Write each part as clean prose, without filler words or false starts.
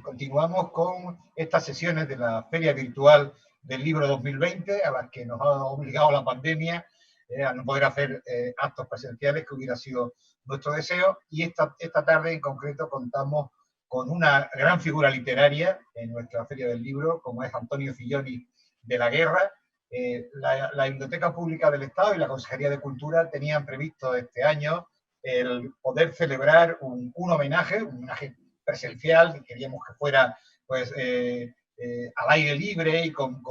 continuamos con estas sesiones de la Feria Virtual del Libro 2020, a las que nos ha obligado la pandemia a no poder hacer actos presenciales, que hubiera sido nuestro deseo. Y esta tarde en concreto contamos con una gran figura literaria en nuestra Feria del Libro, como es Antonio Filloni de la Guerra. La Biblioteca Pública del Estado y la Consejería de Cultura tenían previsto este año el poder celebrar un homenaje presencial, que queríamos que fuera pues, al aire libre y con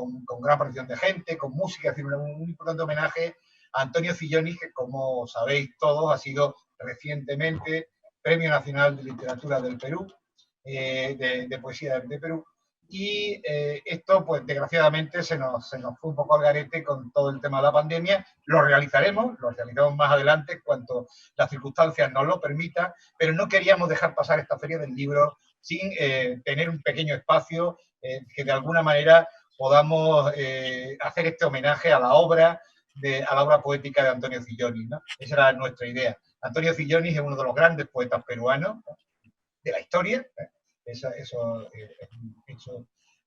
gran participación de gente, con música, es decir, un importante homenaje a Antonio Filloni, que como sabéis todos ha sido recientemente Premio Nacional de Literatura del Perú, de poesía de Perú. Y esto, pues desgraciadamente, se nos fue un poco al garete con todo el tema de la pandemia. Lo realizaremos más adelante cuando las circunstancias nos lo permitan, pero no queríamos dejar pasar esta Feria del Libro sin tener un pequeño espacio que de alguna manera podamos hacer este homenaje a la obra poética de Antonio Filloni, ¿no? Esa era nuestra idea. Antonio Filloni es uno de los grandes poetas peruanos de la historia, eso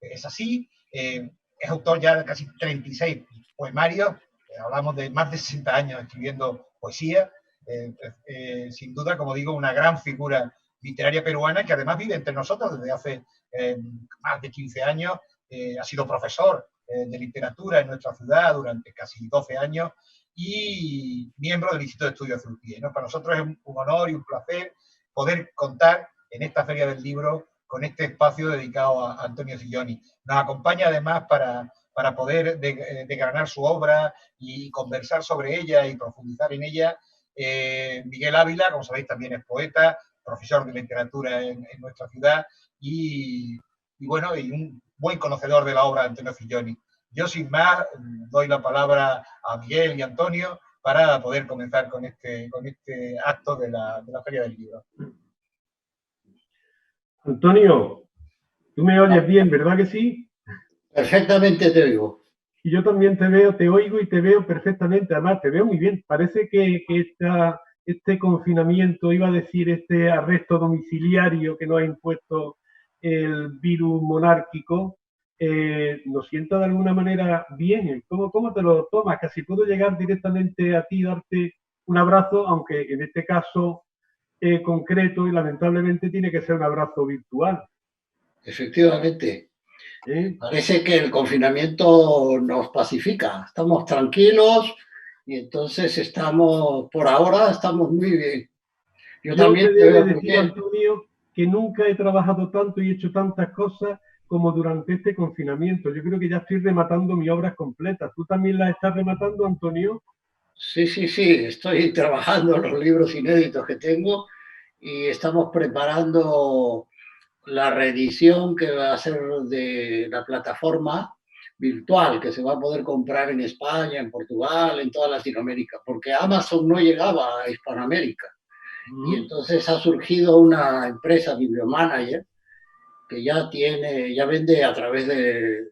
es así. Es autor ya de casi 36 poemarios, hablamos de más de 60 años escribiendo poesía, sin duda, como digo, una gran figura literaria peruana que además vive entre nosotros desde hace más de 15 años, ha sido profesor de literatura en nuestra ciudad durante casi 12 años y miembro del Instituto de Estudios de Zulpía, ¿no? Para nosotros es un honor y un placer poder contar en esta Feria del Libro con este espacio dedicado a Antonio Filloni. Nos acompaña además para poder desgranar su obra y conversar sobre ella y profundizar en ella. Miguel Ávila, como sabéis, también es poeta, profesor de literatura en nuestra ciudad y bueno, y un buen conocedor de la obra de Antonio Filloni. Yo, sin más, doy la palabra a Miguel y Antonio para poder comenzar con este acto de la Feria del Libro. Antonio, tú me oyes bien, ¿verdad que sí? Perfectamente te oigo. Y yo también te veo, te oigo y te veo perfectamente. Además, te veo muy bien. Parece que este confinamiento, iba a decir, este arresto domiciliario que nos ha impuesto el virus monárquico, nos sienta de alguna manera bien. ¿Cómo te lo tomas? Casi puedo llegar directamente a ti y darte un abrazo, aunque en este caso concreto y lamentablemente tiene que ser un abrazo virtual. Efectivamente. Parece que el confinamiento nos pacifica. Estamos tranquilos y entonces por ahora estamos muy bien. Yo también te debo decir, Antonio, que nunca he trabajado tanto y hecho tantas cosas como durante este confinamiento. Yo creo que ya estoy rematando mis obras completas. ¿Tú también las estás rematando, Antonio? Sí, estoy trabajando en los libros inéditos que tengo y estamos preparando la reedición que va a ser de la plataforma virtual que se va a poder comprar en España, en Portugal, en toda Latinoamérica, porque Amazon no llegaba a Hispanoamérica. Y entonces ha surgido una empresa, Bibliomanager, que ya vende a través de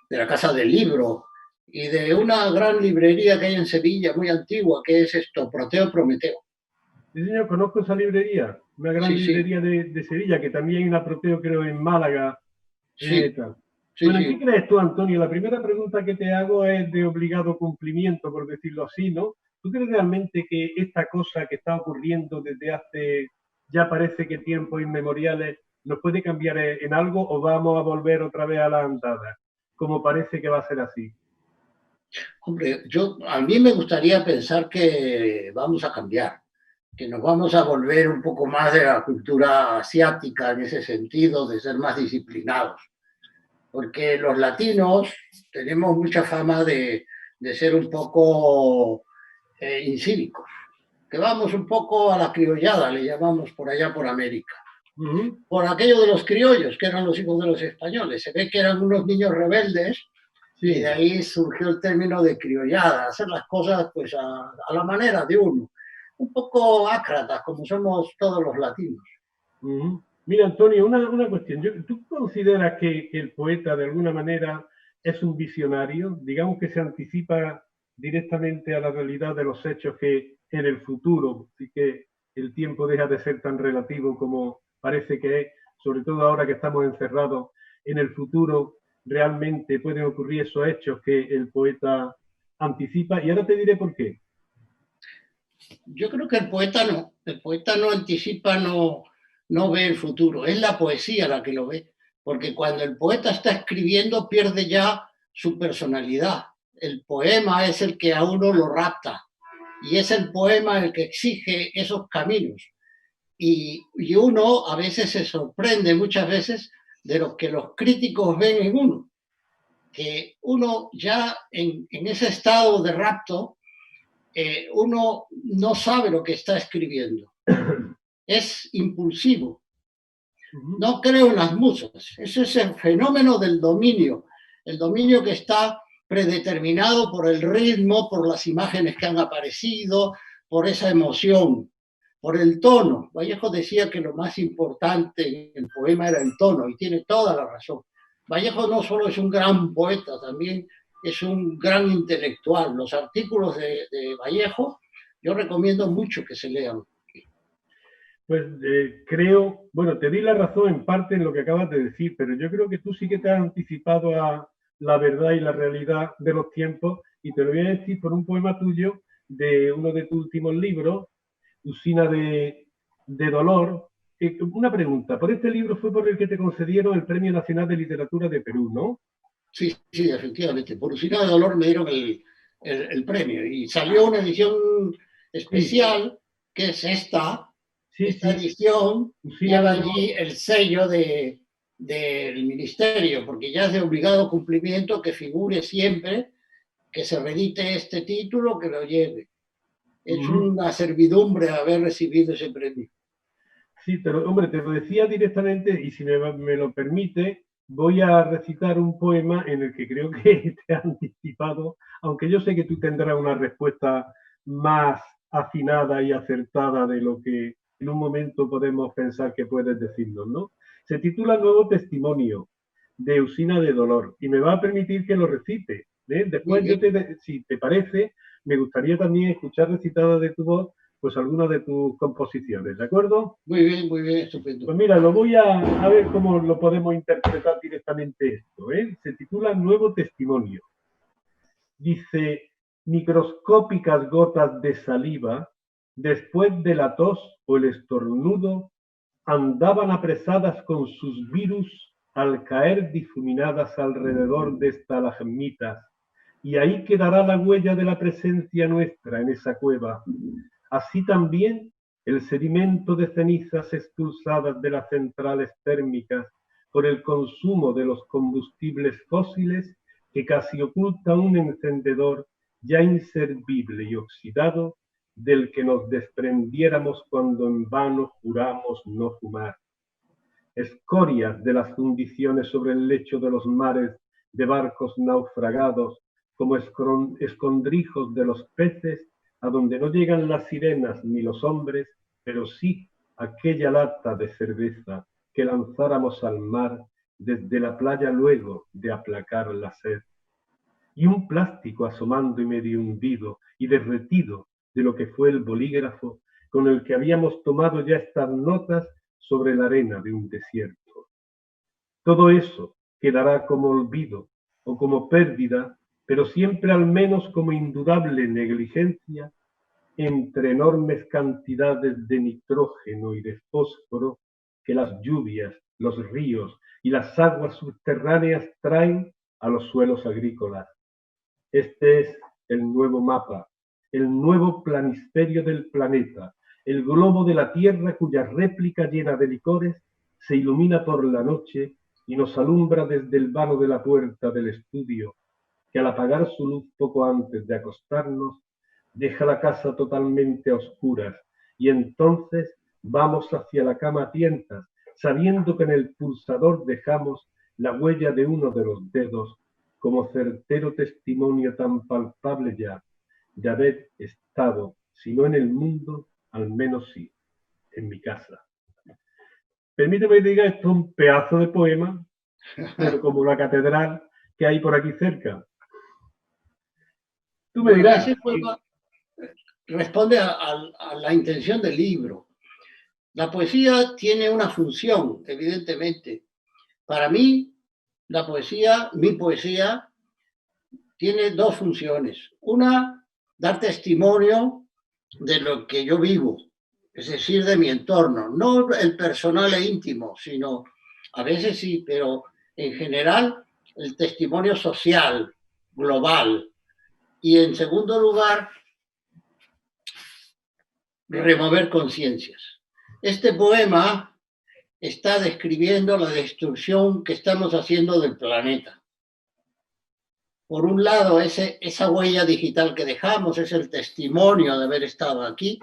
la Casa del Libro y de una gran librería que hay en Sevilla, muy antigua, que es Proteo Prometeo. Sí, señor, conozco esa librería, una gran librería de Sevilla, que también hay una Proteo, creo, en Málaga. Bueno, ¿qué crees tú, Antonio? La primera pregunta que te hago es de obligado cumplimiento, por decirlo así, ¿no? ¿Tú crees realmente que esta cosa que está ocurriendo desde hace, ya parece que tiempos inmemoriales, nos puede cambiar en algo o vamos a volver otra vez a la andada? Como parece que va a ser así. Hombre, a mí me gustaría pensar que vamos a cambiar, que nos vamos a volver un poco más de la cultura asiática en ese sentido, de ser más disciplinados. Porque los latinos tenemos mucha fama de ser un poco incívicos, que vamos un poco a la criollada, le llamamos por allá por América. Por aquello de los criollos, que eran los hijos de los españoles. Se ve que eran unos niños rebeldes y de ahí surgió el término de criollada, hacer las cosas pues a la manera de uno. Un poco ácratas, como somos todos los latinos. Mira, Antonio, una cuestión. ¿Tú consideras que el poeta de alguna manera es un visionario? Digamos que se anticipa directamente a la realidad de los hechos que en el futuro, así que el tiempo deja de ser tan relativo como parece que es, sobre todo ahora que estamos encerrados en el futuro, realmente pueden ocurrir esos hechos que el poeta anticipa. Y ahora te diré por qué. Yo creo que el poeta no anticipa, no ve el futuro, es la poesía la que lo ve, porque cuando el poeta está escribiendo pierde ya su personalidad. El poema es el que a uno lo rapta y es el poema el que exige esos caminos. Y uno a veces se sorprende, muchas veces, de lo que los críticos ven en uno, que uno ya en ese estado de rapto, uno no sabe lo que está escribiendo, es impulsivo, no creo en las musas, ese es el fenómeno del dominio, el dominio que está predeterminado por el ritmo, por las imágenes que han aparecido, por esa emoción, por el tono. Vallejo decía que lo más importante en el poema era el tono, y tiene toda la razón. Vallejo no solo es un gran poeta, también es un gran intelectual. Los artículos de Vallejo yo recomiendo mucho que se lean. Pues creo, bueno, te di la razón en parte en lo que acabas de decir, pero yo creo que tú sí que te has anticipado a la verdad y la realidad de los tiempos, y te lo voy a decir por un poema tuyo de uno de tus últimos libros, Usina de Dolor. Una pregunta, por este libro fue por el que te concedieron el Premio Nacional de Literatura de Perú, ¿no? Sí, sí, efectivamente. Por Usina de Dolor me dieron el premio y salió una edición especial, que es esta edición, lleva allí el sello del ministerio, porque ya es de obligado cumplimiento que figure siempre, que se reedite este título, que lo lleve. Es una servidumbre haber recibido ese premio. Sí, pero hombre, te lo decía directamente, y si me lo permite, voy a recitar un poema en el que creo que te ha anticipado, aunque yo sé que tú tendrás una respuesta más afinada y acertada de lo que en un momento podemos pensar que puedes decirnos, ¿no? Se titula Nuevo Testimonio, de Usina de Dolor, y me va a permitir que lo recite. Después, si te parece, me gustaría también escuchar recitada de tu voz pues algunas de tus composiciones, ¿de acuerdo? Muy bien, estupendo. Pues mira, lo voy a ver cómo lo podemos interpretar directamente esto, ¿eh? Se titula Nuevo Testimonio. Dice, microscópicas gotas de saliva, después de la tos o el estornudo, andaban apresadas con sus virus al caer difuminadas alrededor de estalagmitas, y ahí quedará la huella de la presencia nuestra en esa cueva. Así también el sedimento de cenizas expulsadas de las centrales térmicas por el consumo de los combustibles fósiles que casi oculta un encendedor ya inservible y oxidado del que nos desprendiéramos cuando en vano juramos no fumar. Escorias de las fundiciones sobre el lecho de los mares de barcos naufragados, como escondrijos de los peces, a donde no llegan las sirenas ni los hombres, pero sí aquella lata de cerveza que lanzáramos al mar desde la playa luego de aplacar la sed. Y un plástico asomando y medio hundido y derretido de lo que fue el bolígrafo con el que habíamos tomado ya estas notas sobre la arena de un desierto. Todo eso quedará como olvido o como pérdida, pero siempre al menos como indudable negligencia entre enormes cantidades de nitrógeno y de fósforo que las lluvias, los ríos y las aguas subterráneas traen a los suelos agrícolas. Este es el nuevo mapa, el nuevo planisferio del planeta, el globo de la Tierra cuya réplica llena de licores se ilumina por la noche y nos alumbra desde el vano de la puerta del estudio, que al apagar su luz poco antes de acostarnos, deja la casa totalmente a oscuras, y entonces vamos hacia la cama a tientas, sabiendo que en el pulsador dejamos la huella de uno de los dedos como certero testimonio tan palpable ya de haber estado, si no en el mundo, al menos sí, en mi casa. Permíteme que diga, esto es un pedazo de poema, pero como la catedral que hay por aquí cerca. Tú me dirás. Ese poema responde a la intención del libro. La poesía tiene una función, evidentemente. Para mí, la poesía, mi poesía, tiene dos funciones. Una, dar testimonio de lo que yo vivo, es decir, de mi entorno. No el personal e íntimo, sino, a veces sí, pero en general, el testimonio social, global. Y en segundo lugar, remover conciencias. Este poema está describiendo la destrucción que estamos haciendo del planeta. Por un lado, esa huella digital que dejamos es el testimonio de haber estado aquí,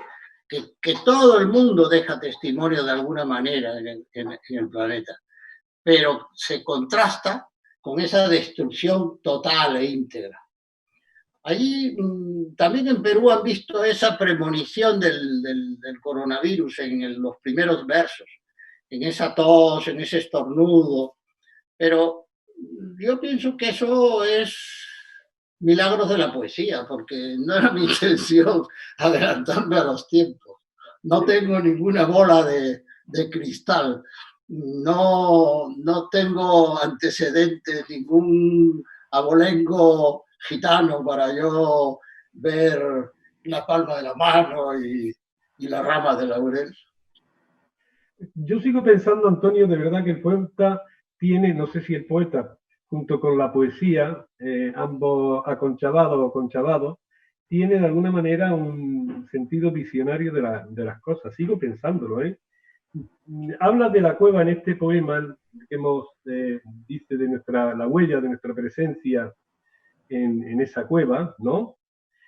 que todo el mundo deja testimonio de alguna manera en el planeta, pero se contrasta con esa destrucción total e íntegra. Allí también en Perú han visto esa premonición del coronavirus en los primeros versos, en esa tos, en ese estornudo, pero yo pienso que eso es milagros de la poesía, porque no era mi intención adelantarme a los tiempos. No tengo ninguna bola de cristal, no tengo antecedentes, ningún abolengo gitano para yo ver la palma de la mano y la rama de laurel. Yo sigo pensando, Antonio, de verdad que el poeta tiene, no sé si el poeta, junto con la poesía, ambos aconchavados o conchavados, tiene de alguna manera un sentido visionario de las cosas. Sigo pensándolo, ¿eh? Habla de la cueva en este poema que dice de la huella de nuestra presencia en esa cueva, ¿no?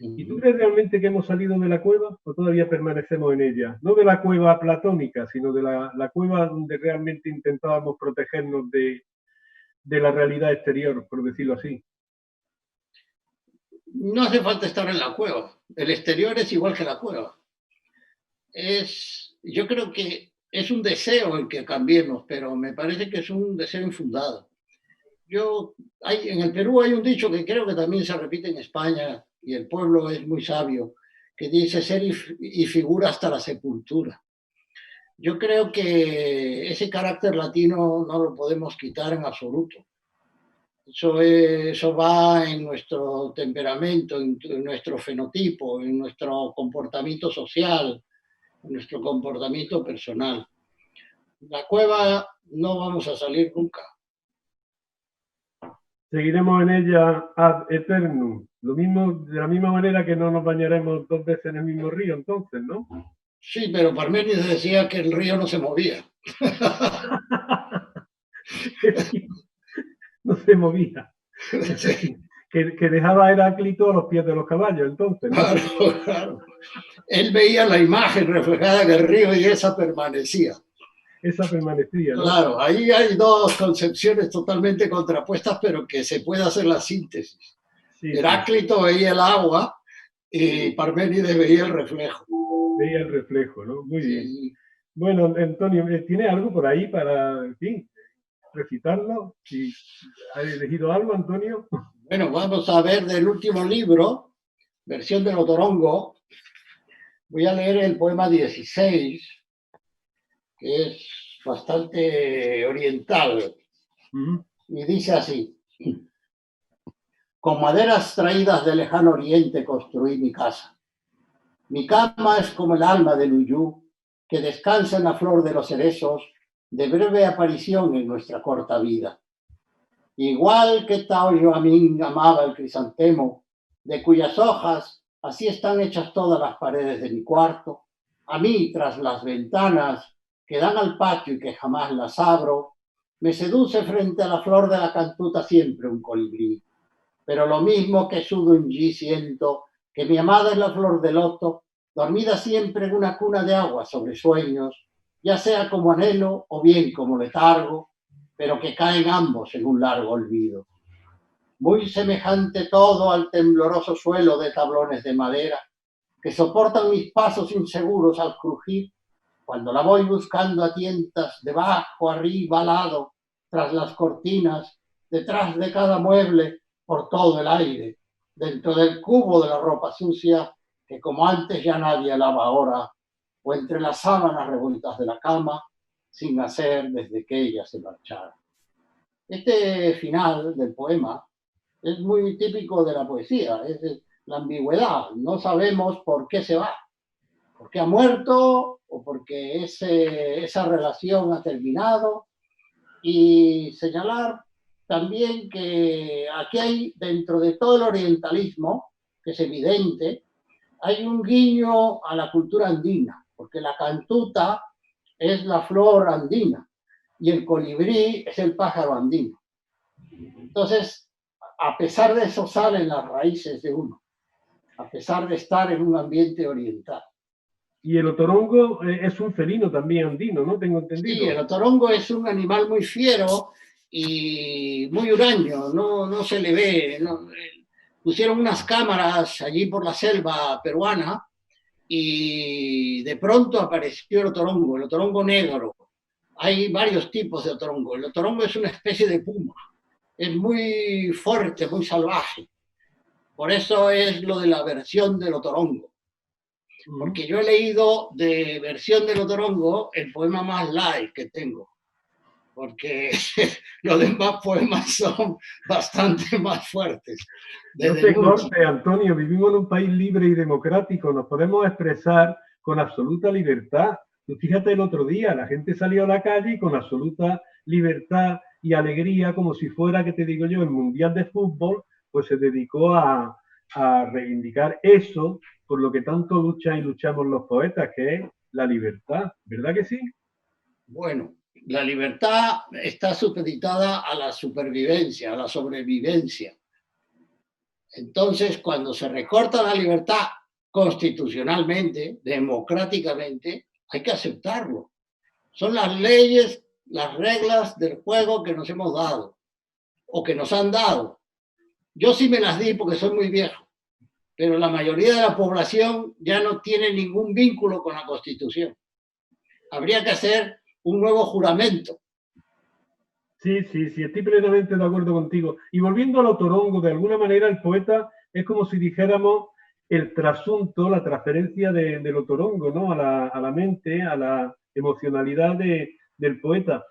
¿Y tú crees realmente que hemos salido de la cueva o todavía permanecemos en ella? No de la cueva platónica, sino de la cueva donde realmente intentábamos protegernos de la realidad exterior, por decirlo así. No hace falta estar en la cueva. El exterior es igual que la cueva. Yo creo que es un deseo el que cambiemos, pero me parece que es un deseo infundado. En el Perú hay un dicho que creo que también se repite en España, y el pueblo es muy sabio, que dice ser y figura hasta la sepultura. Yo creo que ese carácter latino no lo podemos quitar en absoluto. Eso va en nuestro temperamento, en nuestro fenotipo, en nuestro comportamiento social, en nuestro comportamiento personal. La cueva no vamos a salir nunca. Seguiremos en ella ad eternum. Lo mismo, de la misma manera que no nos bañaremos 2 veces en el mismo río, entonces, ¿no? Sí, pero Parménides decía que el río no se movía. No se movía. Sí. Que dejaba a Heráclito a los pies de los caballos, entonces, ¿no? Claro, claro. Él veía la imagen reflejada en el río y esa permanecía. Esa permanecía, ¿no? Claro, ahí hay dos concepciones totalmente contrapuestas, pero que se puede hacer la síntesis. Sí, Heráclito sí. Veía el agua y Parménides veía el reflejo. Veía el reflejo, ¿no? Muy bien. Bueno, Antonio, ¿tiene algo por ahí para, en fin, recitarlo? ¿Sí? ¿Has elegido algo, Antonio? Bueno, vamos a ver del último libro, versión de Otorongo. Voy a leer el poema 16, que es bastante oriental. Y dice así: con maderas traídas del lejano oriente construí mi casa. Mi cama es como el alma del uyú, que descansa en la flor de los cerezos, de breve aparición en nuestra corta vida. Igual que Tao Yuamín amaba el crisantemo, de cuyas hojas así están hechas todas las paredes de mi cuarto, a mí, tras las ventanas que dan al patio y que jamás las abro, me seduce frente a la flor de la cantuta siempre un colibrí. Pero lo mismo que Sudunji siento que mi amada es la flor de loto, dormida siempre en una cuna de agua sobre sueños, ya sea como anhelo o bien como letargo, pero que caen ambos en un largo olvido. Muy semejante todo al tembloroso suelo de tablones de madera que soportan mis pasos inseguros al crujir, cuando la voy buscando a tientas, debajo, arriba, al lado, tras las cortinas, detrás de cada mueble, por todo el aire, dentro del cubo de la ropa sucia, que como antes ya nadie lava ahora, o entre las sábanas revueltas de la cama, sin hacer desde que ella se marchara. Este final del poema es muy típico de la poesía, es la ambigüedad, no sabemos por qué se va, por qué ha muerto o porque esa relación ha terminado, y señalar también que aquí hay, dentro de todo el orientalismo, que es evidente, hay un guiño a la cultura andina, porque la cantuta es la flor andina y el colibrí es el pájaro andino. Entonces, a pesar de eso salen las raíces de uno, a pesar de estar en un ambiente oriental. Y el otorongo es un felino también andino, ¿no? Tengo entendido. Sí, el otorongo es un animal muy fiero y muy huraño, no se le ve. No, pusieron unas cámaras allí por la selva peruana y de pronto apareció el otorongo negro. Hay varios tipos de otorongo. El otorongo es una especie de puma, es muy fuerte, muy salvaje. Por eso es lo de la versión del otorongo. Porque yo he leído de versión del otorongo el poema más light que tengo, porque los demás poemas son bastante más fuertes. No te cortes, Antonio, vivimos en un país libre y democrático, nos podemos expresar con absoluta libertad. Tú fíjate el otro día, la gente salió a la calle y con absoluta libertad y alegría, como si fuera, que te digo yo, el Mundial de Fútbol, pues se dedicó a reivindicar eso por lo que tanto luchan y luchamos los poetas, que es la libertad. ¿Verdad que sí? Bueno, la libertad está supeditada a la supervivencia, a la sobrevivencia. Entonces, cuando se recorta la libertad constitucionalmente, democráticamente, hay que aceptarlo. Son las leyes, las reglas del juego que nos hemos dado o que nos han dado. Yo sí me las di porque soy muy viejo, pero la mayoría de la población ya no tiene ningún vínculo con la Constitución. Habría que hacer un nuevo juramento. Sí, estoy plenamente de acuerdo contigo. Y volviendo al otorongo, de alguna manera el poeta es como si dijéramos el trasunto, la transferencia del otorongo, ¿no? A la mente, a la emocionalidad del poeta.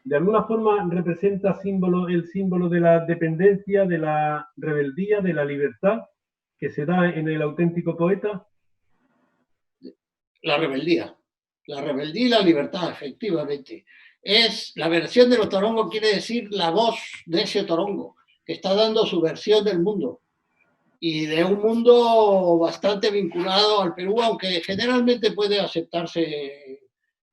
De alguna forma representa el símbolo de la dependencia, de la rebeldía, de la libertad que se da en el auténtico poeta. La rebeldía y la libertad, efectivamente. Es la versión del otorongo, quiere decir la voz de ese otorongo, que está dando su versión del mundo. Y de un mundo bastante vinculado al Perú, aunque generalmente puede aceptarse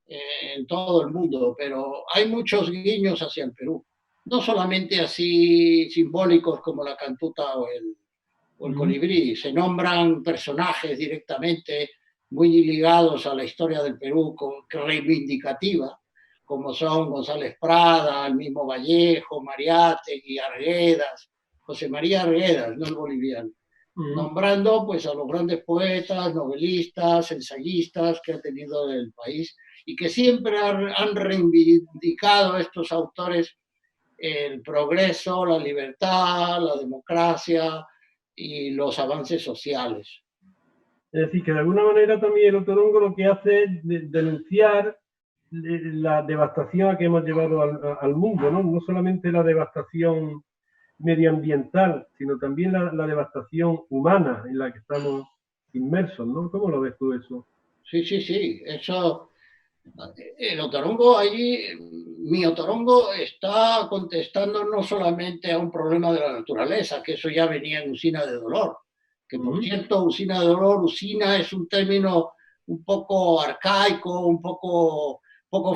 en todo el mundo, pero hay muchos guiños hacia el Perú. No solamente así simbólicos como la cantuta o el colibrí, se nombran personajes directamente muy ligados a la historia del Perú, reivindicativa, como son González Prada, el mismo Vallejo, Mariátegui, Arguedas, José María Arguedas, no el boliviano, nombrando pues a los grandes poetas, novelistas, ensayistas que ha tenido el país y que siempre han reivindicado a estos autores el progreso, la libertad, la democracia y los avances sociales. Es decir, que de alguna manera también el otorongo lo que hace es denunciar la devastación a que hemos llevado al mundo, ¿no? No solamente la devastación medioambiental, sino también la devastación humana en la que estamos inmersos, ¿no? ¿Cómo lo ves tú eso? Sí, eso, el otorongo allí, mi otorongo está contestando no solamente a un problema de la naturaleza, que eso ya venía en Usina de Dolor, que por cierto, Usina de Dolor, usina es un término un poco arcaico, un poco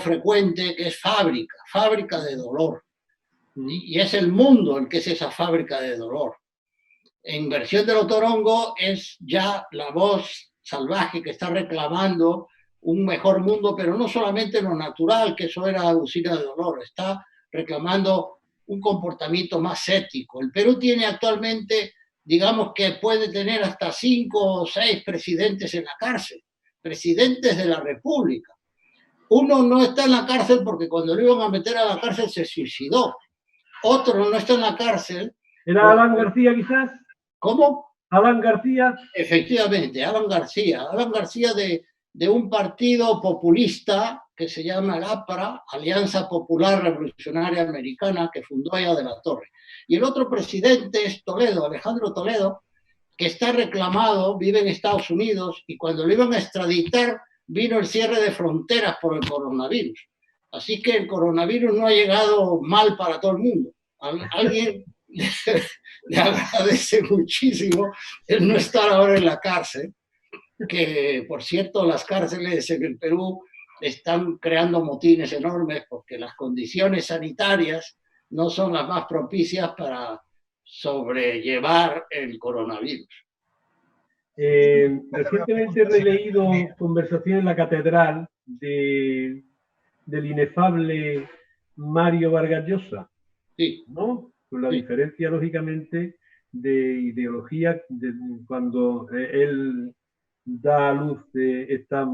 frecuente, que es fábrica de dolor. Y es el mundo el que es esa fábrica de dolor. En versión del otorongo es ya la voz salvaje que está reclamando un mejor mundo, pero no solamente lo natural, que eso era Usina de Dolor, está reclamando un comportamiento más ético. El Perú tiene actualmente, digamos que puede tener hasta 5 o 6 presidentes en la cárcel, presidentes de la República. Uno no está en la cárcel porque cuando lo iban a meter a la cárcel se suicidó. Otro no está en la cárcel. ¿Era Alan García quizás? ¿Cómo? Alan García. Efectivamente, Alan García de un partido populista que se llama el APRA, Alianza Popular Revolucionaria Americana, que fundó ella de la Torre. Y el otro presidente es Toledo, Alejandro Toledo, que está reclamado, vive en Estados Unidos, y cuando lo iban a extraditar vino el cierre de fronteras por el coronavirus. Así que el coronavirus no ha llegado mal para todo el mundo. Alguien le agradece muchísimo el no estar ahora en la cárcel, que por cierto las cárceles en el Perú están creando motines enormes porque las condiciones sanitarias no son las más propicias para sobrellevar el coronavirus. Recientemente he releído Conversación en la Catedral del inefable Mario Vargas Llosa, sí, ¿no? Con la sí. diferencia, lógicamente, de ideología, cuando él da a luz de esta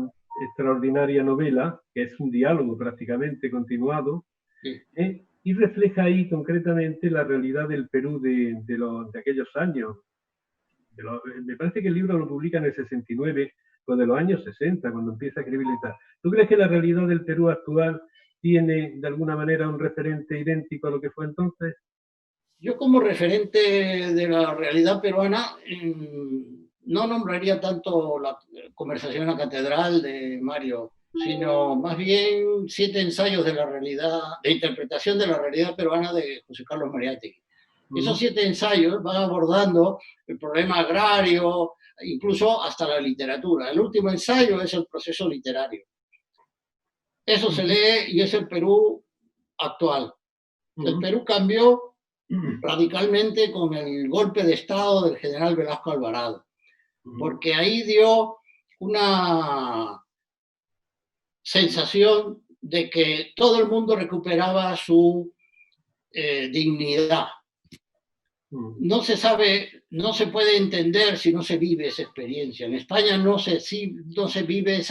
extraordinaria novela, que es un diálogo prácticamente continuado, Sí. Y refleja ahí concretamente la realidad del Perú de aquellos años. Me parece que el libro lo publica en el 69, o de los años 60, cuando empieza a escribir y tal. ¿Tú crees que la realidad del Perú actual tiene de alguna manera un referente idéntico a lo que fue entonces? Yo como referente de la realidad peruana no nombraría tanto la Conversación en la Catedral de Mario, sino más bien 7 ensayos de la realidad, de interpretación de la realidad peruana de José Carlos Mariátegui. Esos 7 ensayos van abordando el problema agrario, incluso hasta la literatura. El último ensayo es el proceso literario. Eso se lee y es el Perú actual. El Perú cambió radicalmente con el golpe de Estado del general Velasco Alvarado, porque ahí dio una sensación de que todo el mundo recuperaba su dignidad. No se sabe, no se puede entender si no se vive esa experiencia. En España no se vive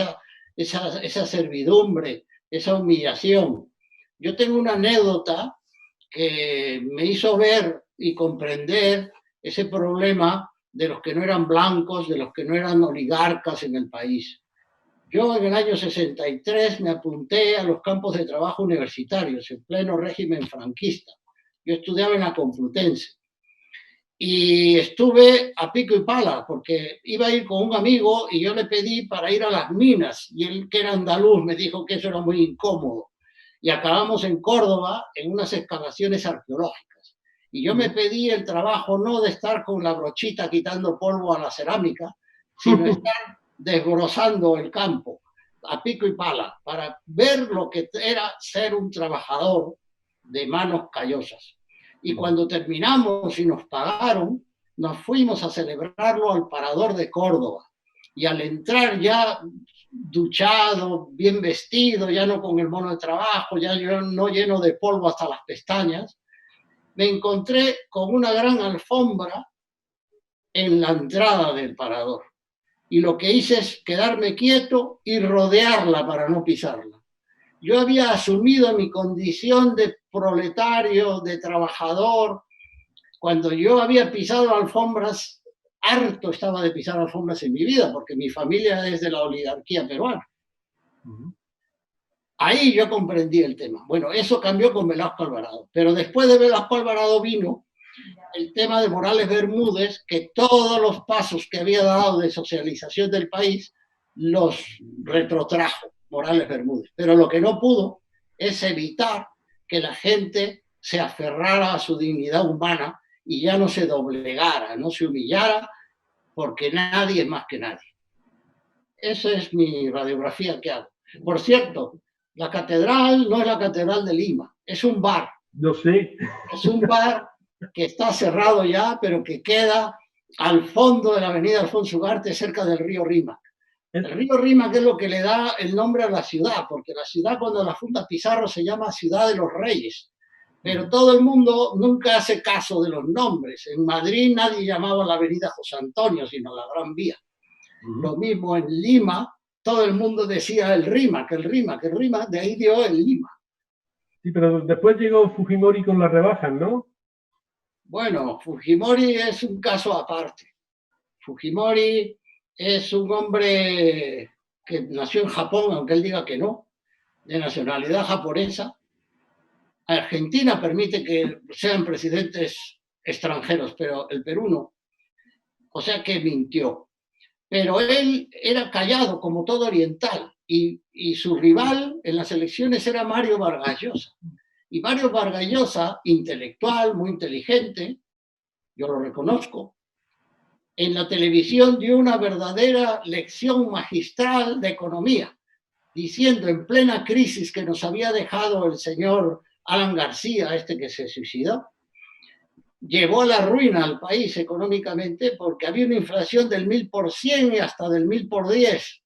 esa servidumbre, esa humillación. Yo tengo una anécdota que me hizo ver y comprender ese problema de los que no eran blancos, de los que no eran oligarcas en el país. Yo en el año 63 me apunté a los campos de trabajo universitarios en pleno régimen franquista. Yo estudiaba en la Complutense y estuve a pico y pala porque iba a ir con un amigo y yo le pedí para ir a las minas y él, que era andaluz, me dijo que eso era muy incómodo. Y acabamos en Córdoba en unas excavaciones arqueológicas. Y yo me pedí el trabajo no de estar con la brochita quitando polvo a la cerámica, sino estar desbrozando el campo a pico y pala para ver lo que era ser un trabajador de manos callosas. Y cuando terminamos y nos pagaron, nos fuimos a celebrarlo al Parador de Córdoba. Y al entrar ya duchado, bien vestido, ya no con el mono de trabajo, ya no lleno de polvo hasta las pestañas, me encontré con una gran alfombra en la entrada del parador. Y lo que hice es quedarme quieto y rodearla para no pisarla. Yo había asumido mi condición de proletario, de trabajador, cuando yo había pisado alfombras. Harto estaba de pisar alfombras en mi vida, porque mi familia es de la oligarquía peruana. Ahí yo comprendí el tema. Bueno, eso cambió con Velasco Alvarado, pero después de Velasco Alvarado vino el tema de Morales Bermúdez, que todos los pasos que había dado de socialización del país los retrotrajo Morales Bermúdez. Pero lo que no pudo es evitar que la gente se aferrara a su dignidad humana y ya no se doblegara, no se humillara, porque nadie es más que nadie. Esa es mi radiografía que hago. Por cierto, la catedral no es la Catedral de Lima, es un bar. No sé. Es un bar que está cerrado ya, pero que queda al fondo de la avenida Alfonso Ugarte, cerca del río Rímac. El río Rímac es lo que le da el nombre a la ciudad, porque la ciudad cuando la funda Pizarro se llama Ciudad de los Reyes. Pero todo el mundo nunca hace caso de los nombres. En Madrid nadie llamaba la avenida José Antonio, sino la Gran Vía. Lo mismo en Lima, todo el mundo decía el Rímac, de ahí dio el Lima. Sí, pero después llegó Fujimori con las rebajas, ¿no? Bueno, Fujimori es un caso aparte. Fujimori es un hombre que nació en Japón, aunque él diga que no, de nacionalidad japonesa. Argentina permite que sean presidentes extranjeros, pero el Perú no. O sea que mintió. Pero él era callado, como todo oriental, y su rival en las elecciones era Mario Vargas Llosa. Y Mario Vargas Llosa, intelectual, muy inteligente, yo lo reconozco, en la televisión dio una verdadera lección magistral de economía, diciendo en plena crisis que nos había dejado el señor Alan García, este que se suicidó, llevó a la ruina al país económicamente porque había una inflación del 1000% y hasta del 1000×10.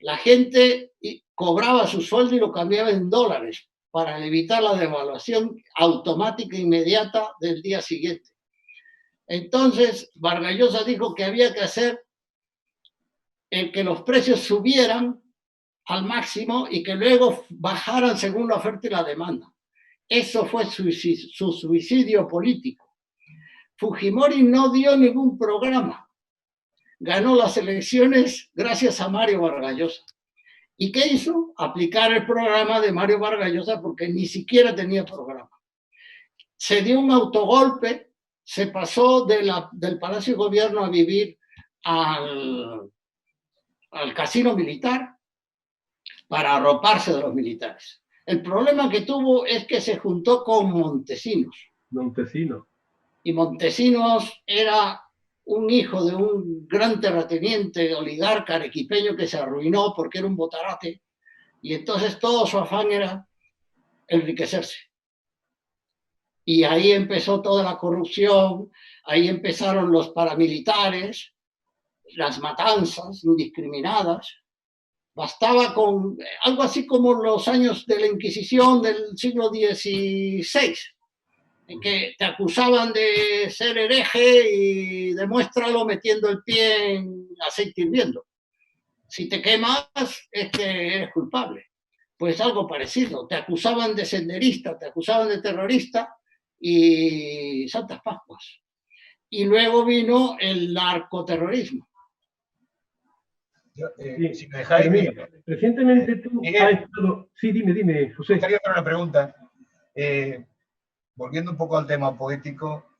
La gente cobraba su sueldo y lo cambiaba en dólares para evitar la devaluación automática e inmediata del día siguiente. Entonces, Vargas Llosa dijo que había que hacer que los precios subieran al máximo y que luego bajaran según la oferta y la demanda. Eso fue su suicidio político. Fujimori no dio ningún programa. Ganó las elecciones gracias a Mario Vargas Llosa. ¿Y qué hizo? Aplicar el programa de Mario Vargas Llosa porque ni siquiera tenía programa. Se dio un autogolpe, se pasó del Palacio de Gobierno a vivir al casino militar para arroparse de los militares. El problema que tuvo es que se juntó con Montesinos. Montesinos. Y Montesinos era un hijo de un gran terrateniente oligarca arequipeño que se arruinó porque era un botarate. Y entonces todo su afán era enriquecerse. Y ahí empezó toda la corrupción, ahí empezaron los paramilitares, las matanzas indiscriminadas. Bastaba con algo así como los años de la Inquisición del siglo XVI, en que te acusaban de ser hereje y demuéstralo metiendo el pie en aceite hirviendo. Si te quemas, es que eres culpable. Pues algo parecido. Te acusaban de senderista, te acusaban de terrorista y Santas Pascuas. Y luego vino el narcoterrorismo. Si me dejáis... Mira, recientemente tú has estado... Sí, dime, José. Me gustaría hacer una pregunta. Volviendo un poco al tema poético,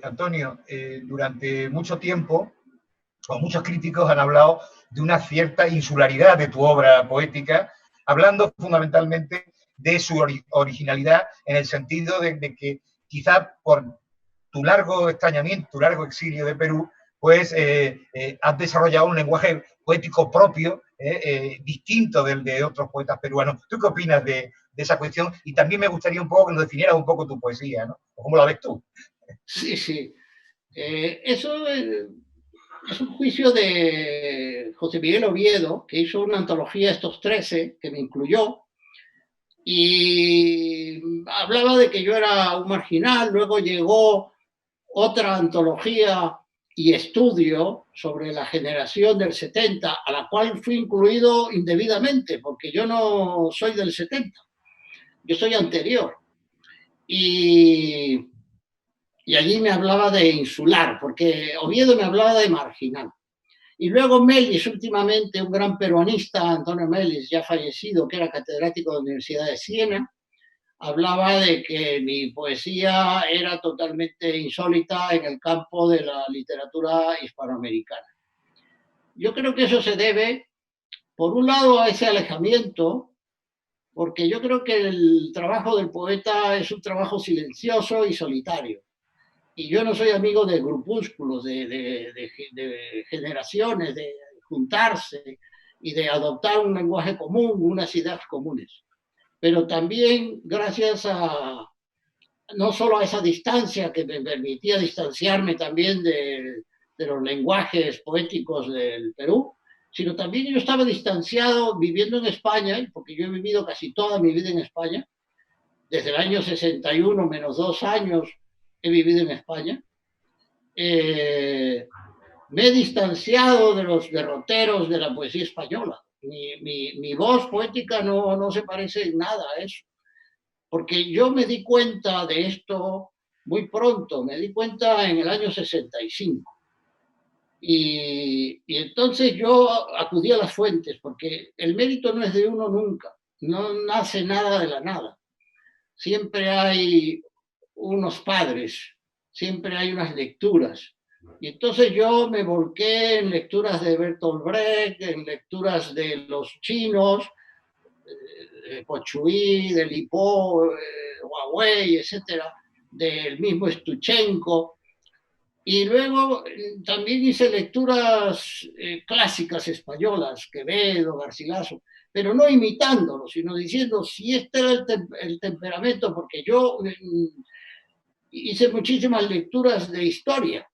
Antonio, durante mucho tiempo, o muchos críticos han hablado de una cierta insularidad de tu obra poética, hablando fundamentalmente de su originalidad, en el sentido de que quizás por tu largo extrañamiento, tu largo exilio de Perú, pues has desarrollado un lenguaje poético propio, distinto del de otros poetas peruanos. ¿Tú qué opinas de esa cuestión? Y también me gustaría un poco que nos definieras un poco tu poesía, ¿no? ¿Cómo la ves tú? Sí, sí. Eso es un juicio de José Miguel Oviedo, que hizo una antología, Estos 13, que me incluyó, y hablaba de que yo era un marginal. Luego llegó otra antología y estudio sobre la generación del 70, a la cual fui incluido indebidamente, porque yo no soy del 70, yo soy anterior. Y allí me hablaba de insular, porque Oviedo me hablaba de marginal. Y luego Melis, últimamente, un gran peruanista, Antonio Melis, ya fallecido, que era catedrático de la Universidad de Siena, hablaba de que mi poesía era totalmente insólita en el campo de la literatura hispanoamericana. Yo creo que eso se debe, por un lado, a ese alejamiento, porque yo creo que el trabajo del poeta es un trabajo silencioso y solitario. Y yo no soy amigo de grupúsculos, de generaciones, de juntarse y de adoptar un lenguaje común, unas ideas comunes. Pero también gracias a, no solo a esa distancia que me permitía distanciarme también de los lenguajes poéticos del Perú, sino también yo estaba distanciado viviendo en España, porque yo he vivido casi toda mi vida en España, desde el año 61 menos 2 años he vivido en España. Me he distanciado de los derroteros de la poesía española. Mi voz poética no se parece en nada a eso. Porque yo me di cuenta de esto muy pronto, me di cuenta en el año 65. Y entonces yo acudí a las fuentes, porque el mérito no es de uno nunca, no nace nada de la nada. Siempre hay unos padres, siempre hay unas lecturas. Y entonces yo me volqué en lecturas de Bertolt Brecht, en lecturas de los chinos, Pochuí, de Lipó, Huawei, etcétera, del mismo Stuchenko. Y luego también hice lecturas clásicas españolas, Quevedo, Garcilaso, pero no imitándolo, sino diciendo si este era el temperamento, porque yo hice muchísimas lecturas de historia.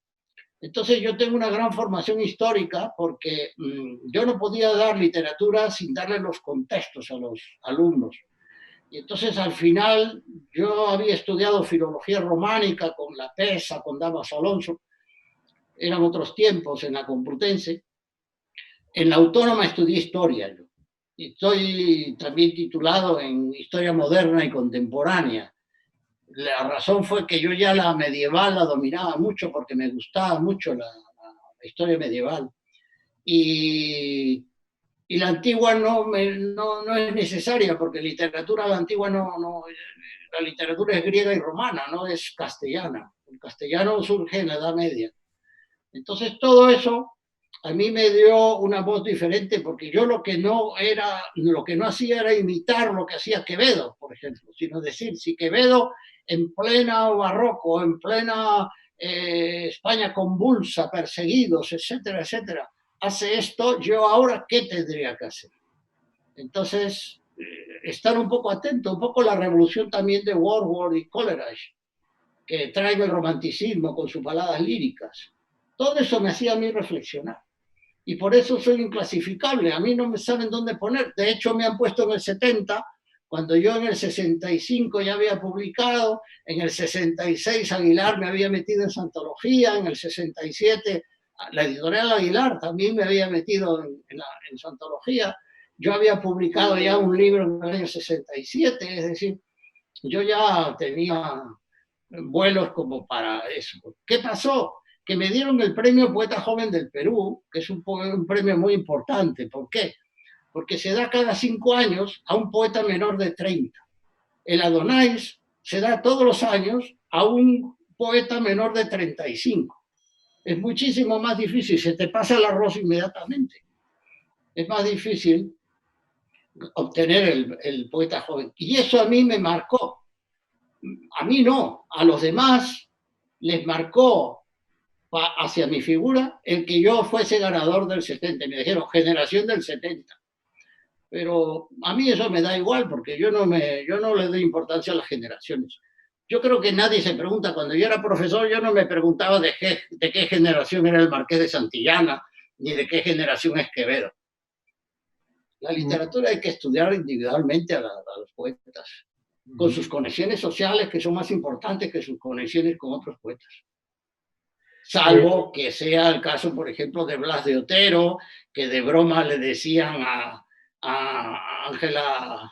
Entonces yo tengo una gran formación histórica porque yo no podía dar literatura sin darle los contextos a los alumnos. Y entonces al final yo había estudiado filología románica con La Pesa, con Damas Alonso, eran otros tiempos en la Complutense. En la Autónoma estudié historia yo. Y estoy también titulado en historia moderna y contemporánea. La razón fue que yo ya la medieval la dominaba mucho porque me gustaba mucho la historia medieval. Y la antigua no es necesaria porque literatura la antigua la literatura es griega y romana, no es castellana. El castellano surge en la Edad Media. Entonces todo eso a mí me dio una voz diferente porque yo lo que no hacía era imitar lo que hacía Quevedo, por ejemplo, sino decir, si Quevedo en plena barroco, en plena España convulsa, perseguidos, etcétera, etcétera, hace esto, yo ahora, ¿qué tendría que hacer? Entonces, estar un poco atento, un poco la revolución también de Wordsworth y Coleridge, que traen el romanticismo con sus baladas líricas. Todo eso me hacía a mí reflexionar. Y por eso soy inclasificable. A mí no me saben dónde poner. De hecho, me han puesto en el 70, cuando yo en el 65 ya había publicado. En el 66 Aguilar me había metido en Santología. En el 67 la editorial Aguilar también me había metido en Santología. Yo había publicado ya un libro en el año 67. Es decir, yo ya tenía vuelos como para eso. ¿Qué pasó? Que me dieron el premio Poeta Joven del Perú, que es un premio muy importante. ¿Por qué? Porque se da cada 5 años a un poeta menor de 30. El Adonais se da todos los años a un poeta menor de 35. Es muchísimo más difícil, se te pasa el arroz inmediatamente. Es más difícil obtener el poeta joven. Y eso a mí me marcó. A mí no, a los demás les marcó hacia mi figura el que yo fuese ganador del 70. Me dijeron, generación del 70. Pero a mí eso me da igual porque yo no le doy importancia a las generaciones. Yo creo que nadie se pregunta, cuando yo era profesor, yo no me preguntaba de qué generación era el Marqués de Santillana, ni de qué generación es Quevedo. La literatura hay que estudiar individualmente a los poetas, con sus conexiones sociales que son más importantes que sus conexiones con otros poetas. Salvo que sea el caso, por ejemplo, de Blas de Otero, que de broma le decían a Ángela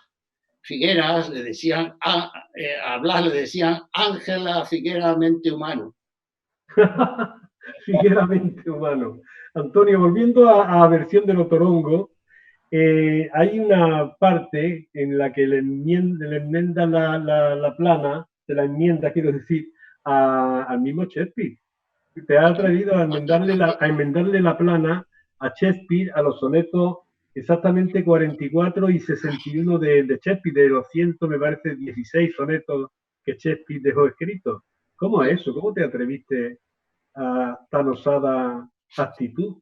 Figueras, le decían a Blas le decían Ángela Figueramente humano. Figueramente humano. Antonio, volviendo a versión del Otorongo, hay una parte en la que le enmienda la plana, de la enmienda, quiero decir, al mismo Shakespeare. Te ha atrevido a enmendarle la plana a Shakespeare, a los sonetos exactamente 44 y 61 de Shakespeare, de los 100, me parece, 16 sonetos que Shakespeare dejó escritos. ¿Cómo es eso? ¿Cómo te atreviste a tan osada actitud?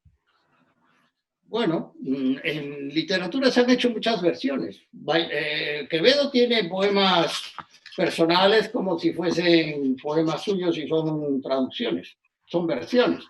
Bueno, en literatura se han hecho muchas versiones. Quevedo tiene poemas personales como si fuesen poemas suyos y son traducciones, son versiones.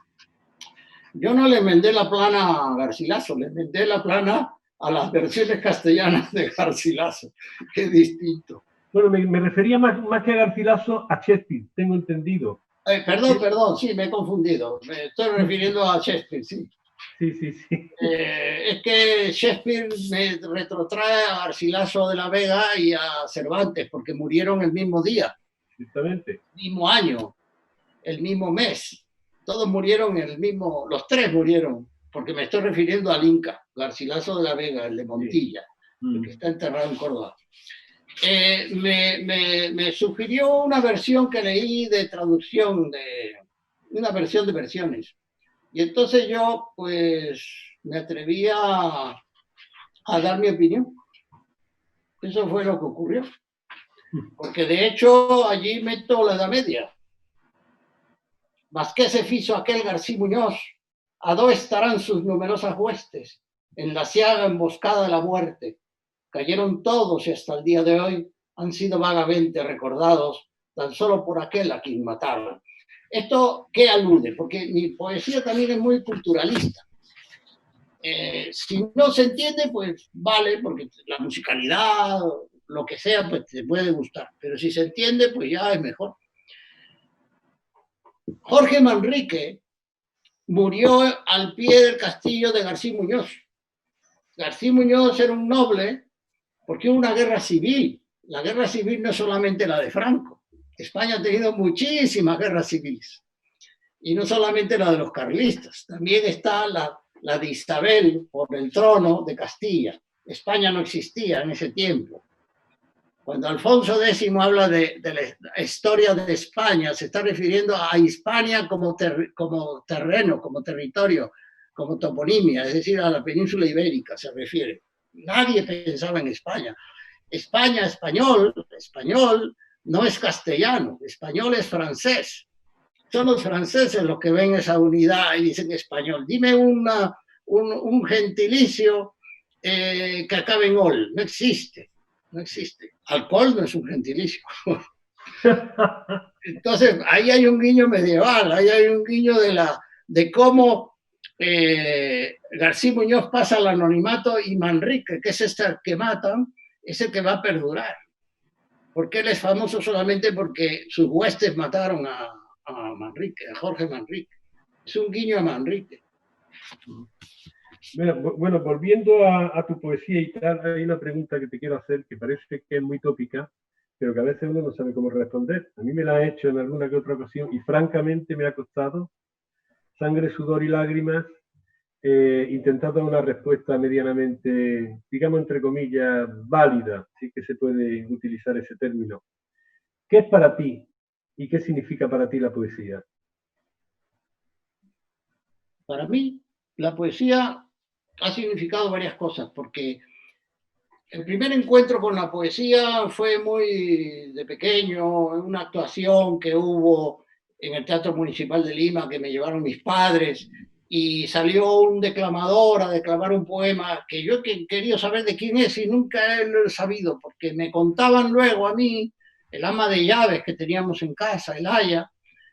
Yo no le enmendé la plana a Garcilaso, le enmendé la plana a las versiones castellanas de Garcilaso, que es distinto. Bueno, me refería más que a Garcilaso, a Shakespeare, tengo entendido. Perdón, sí, me he confundido. Me estoy refiriendo a Shakespeare, sí. Sí. Es que Shakespeare me retrotrae a Garcilaso de la Vega y a Cervantes, porque murieron el mismo día. Exactamente. El mismo año, el mismo mes. Todos murieron en el mismo, los tres murieron, porque me estoy refiriendo al Inca, Garcilaso de la Vega, el de Montilla, el que está enterrado en Córdoba. Me sugirió una versión que leí de traducción, una versión de versiones. Y entonces yo, pues, me atreví a dar mi opinión. Eso fue lo que ocurrió. Porque de hecho allí meto la Edad Media. Mas que se fizo aquel García Muñoz, a dó estarán sus numerosas huestes, en la ciaga emboscada de la muerte. Cayeron todos y hasta el día de hoy han sido vagamente recordados tan solo por aquel a quien mataron. ¿Esto qué alude? Porque mi poesía también es muy culturalista. Si no se entiende, pues vale, porque la musicalidad, lo que sea, pues te puede gustar. Pero si se entiende, pues ya es mejor. Jorge Manrique murió al pie del castillo de García Muñoz. García Muñoz era un noble porque hubo una guerra civil. La guerra civil no es solamente la de Franco. España ha tenido muchísimas guerras civiles. Y no solamente la de los carlistas. También está la de Isabel por el trono de Castilla. España no existía en ese tiempo. Cuando Alfonso X habla de la historia de España, se está refiriendo a Hispania como terreno, como territorio, como toponimia, es decir, a la península ibérica se refiere. Nadie pensaba en España. España, español no es castellano, español es francés. Son los franceses los que ven esa unidad y dicen español. Dime un gentilicio que acabe en ol. No existe. No existe. Alcohol no es un gentilicio. Entonces, ahí hay un guiño medieval, ahí hay un guiño de cómo García Muñoz pasa al anonimato y Manrique, que es este que matan, es el que va a perdurar. Porque él es famoso solamente porque sus huestes mataron a Manrique, a Jorge Manrique. Es un guiño a Manrique. Bueno, volviendo a tu poesía y tal, hay una pregunta que te quiero hacer que parece que es muy tópica, pero que a veces uno no sabe cómo responder. A mí me la ha hecho en alguna que otra ocasión y francamente me ha costado sangre, sudor y lágrimas intentar dar una respuesta medianamente, digamos entre comillas, válida, si es que se puede utilizar ese término. ¿Qué es para ti y qué significa para ti la poesía? Para mí, la poesía ha significado varias cosas, porque el primer encuentro con la poesía fue muy de pequeño, una actuación que hubo en el Teatro Municipal de Lima que me llevaron mis padres y salió un declamador a declamar un poema que yo he querido saber de quién es y nunca lo he sabido, porque me contaban luego a mí, el ama de llaves que teníamos en casa, el Aya,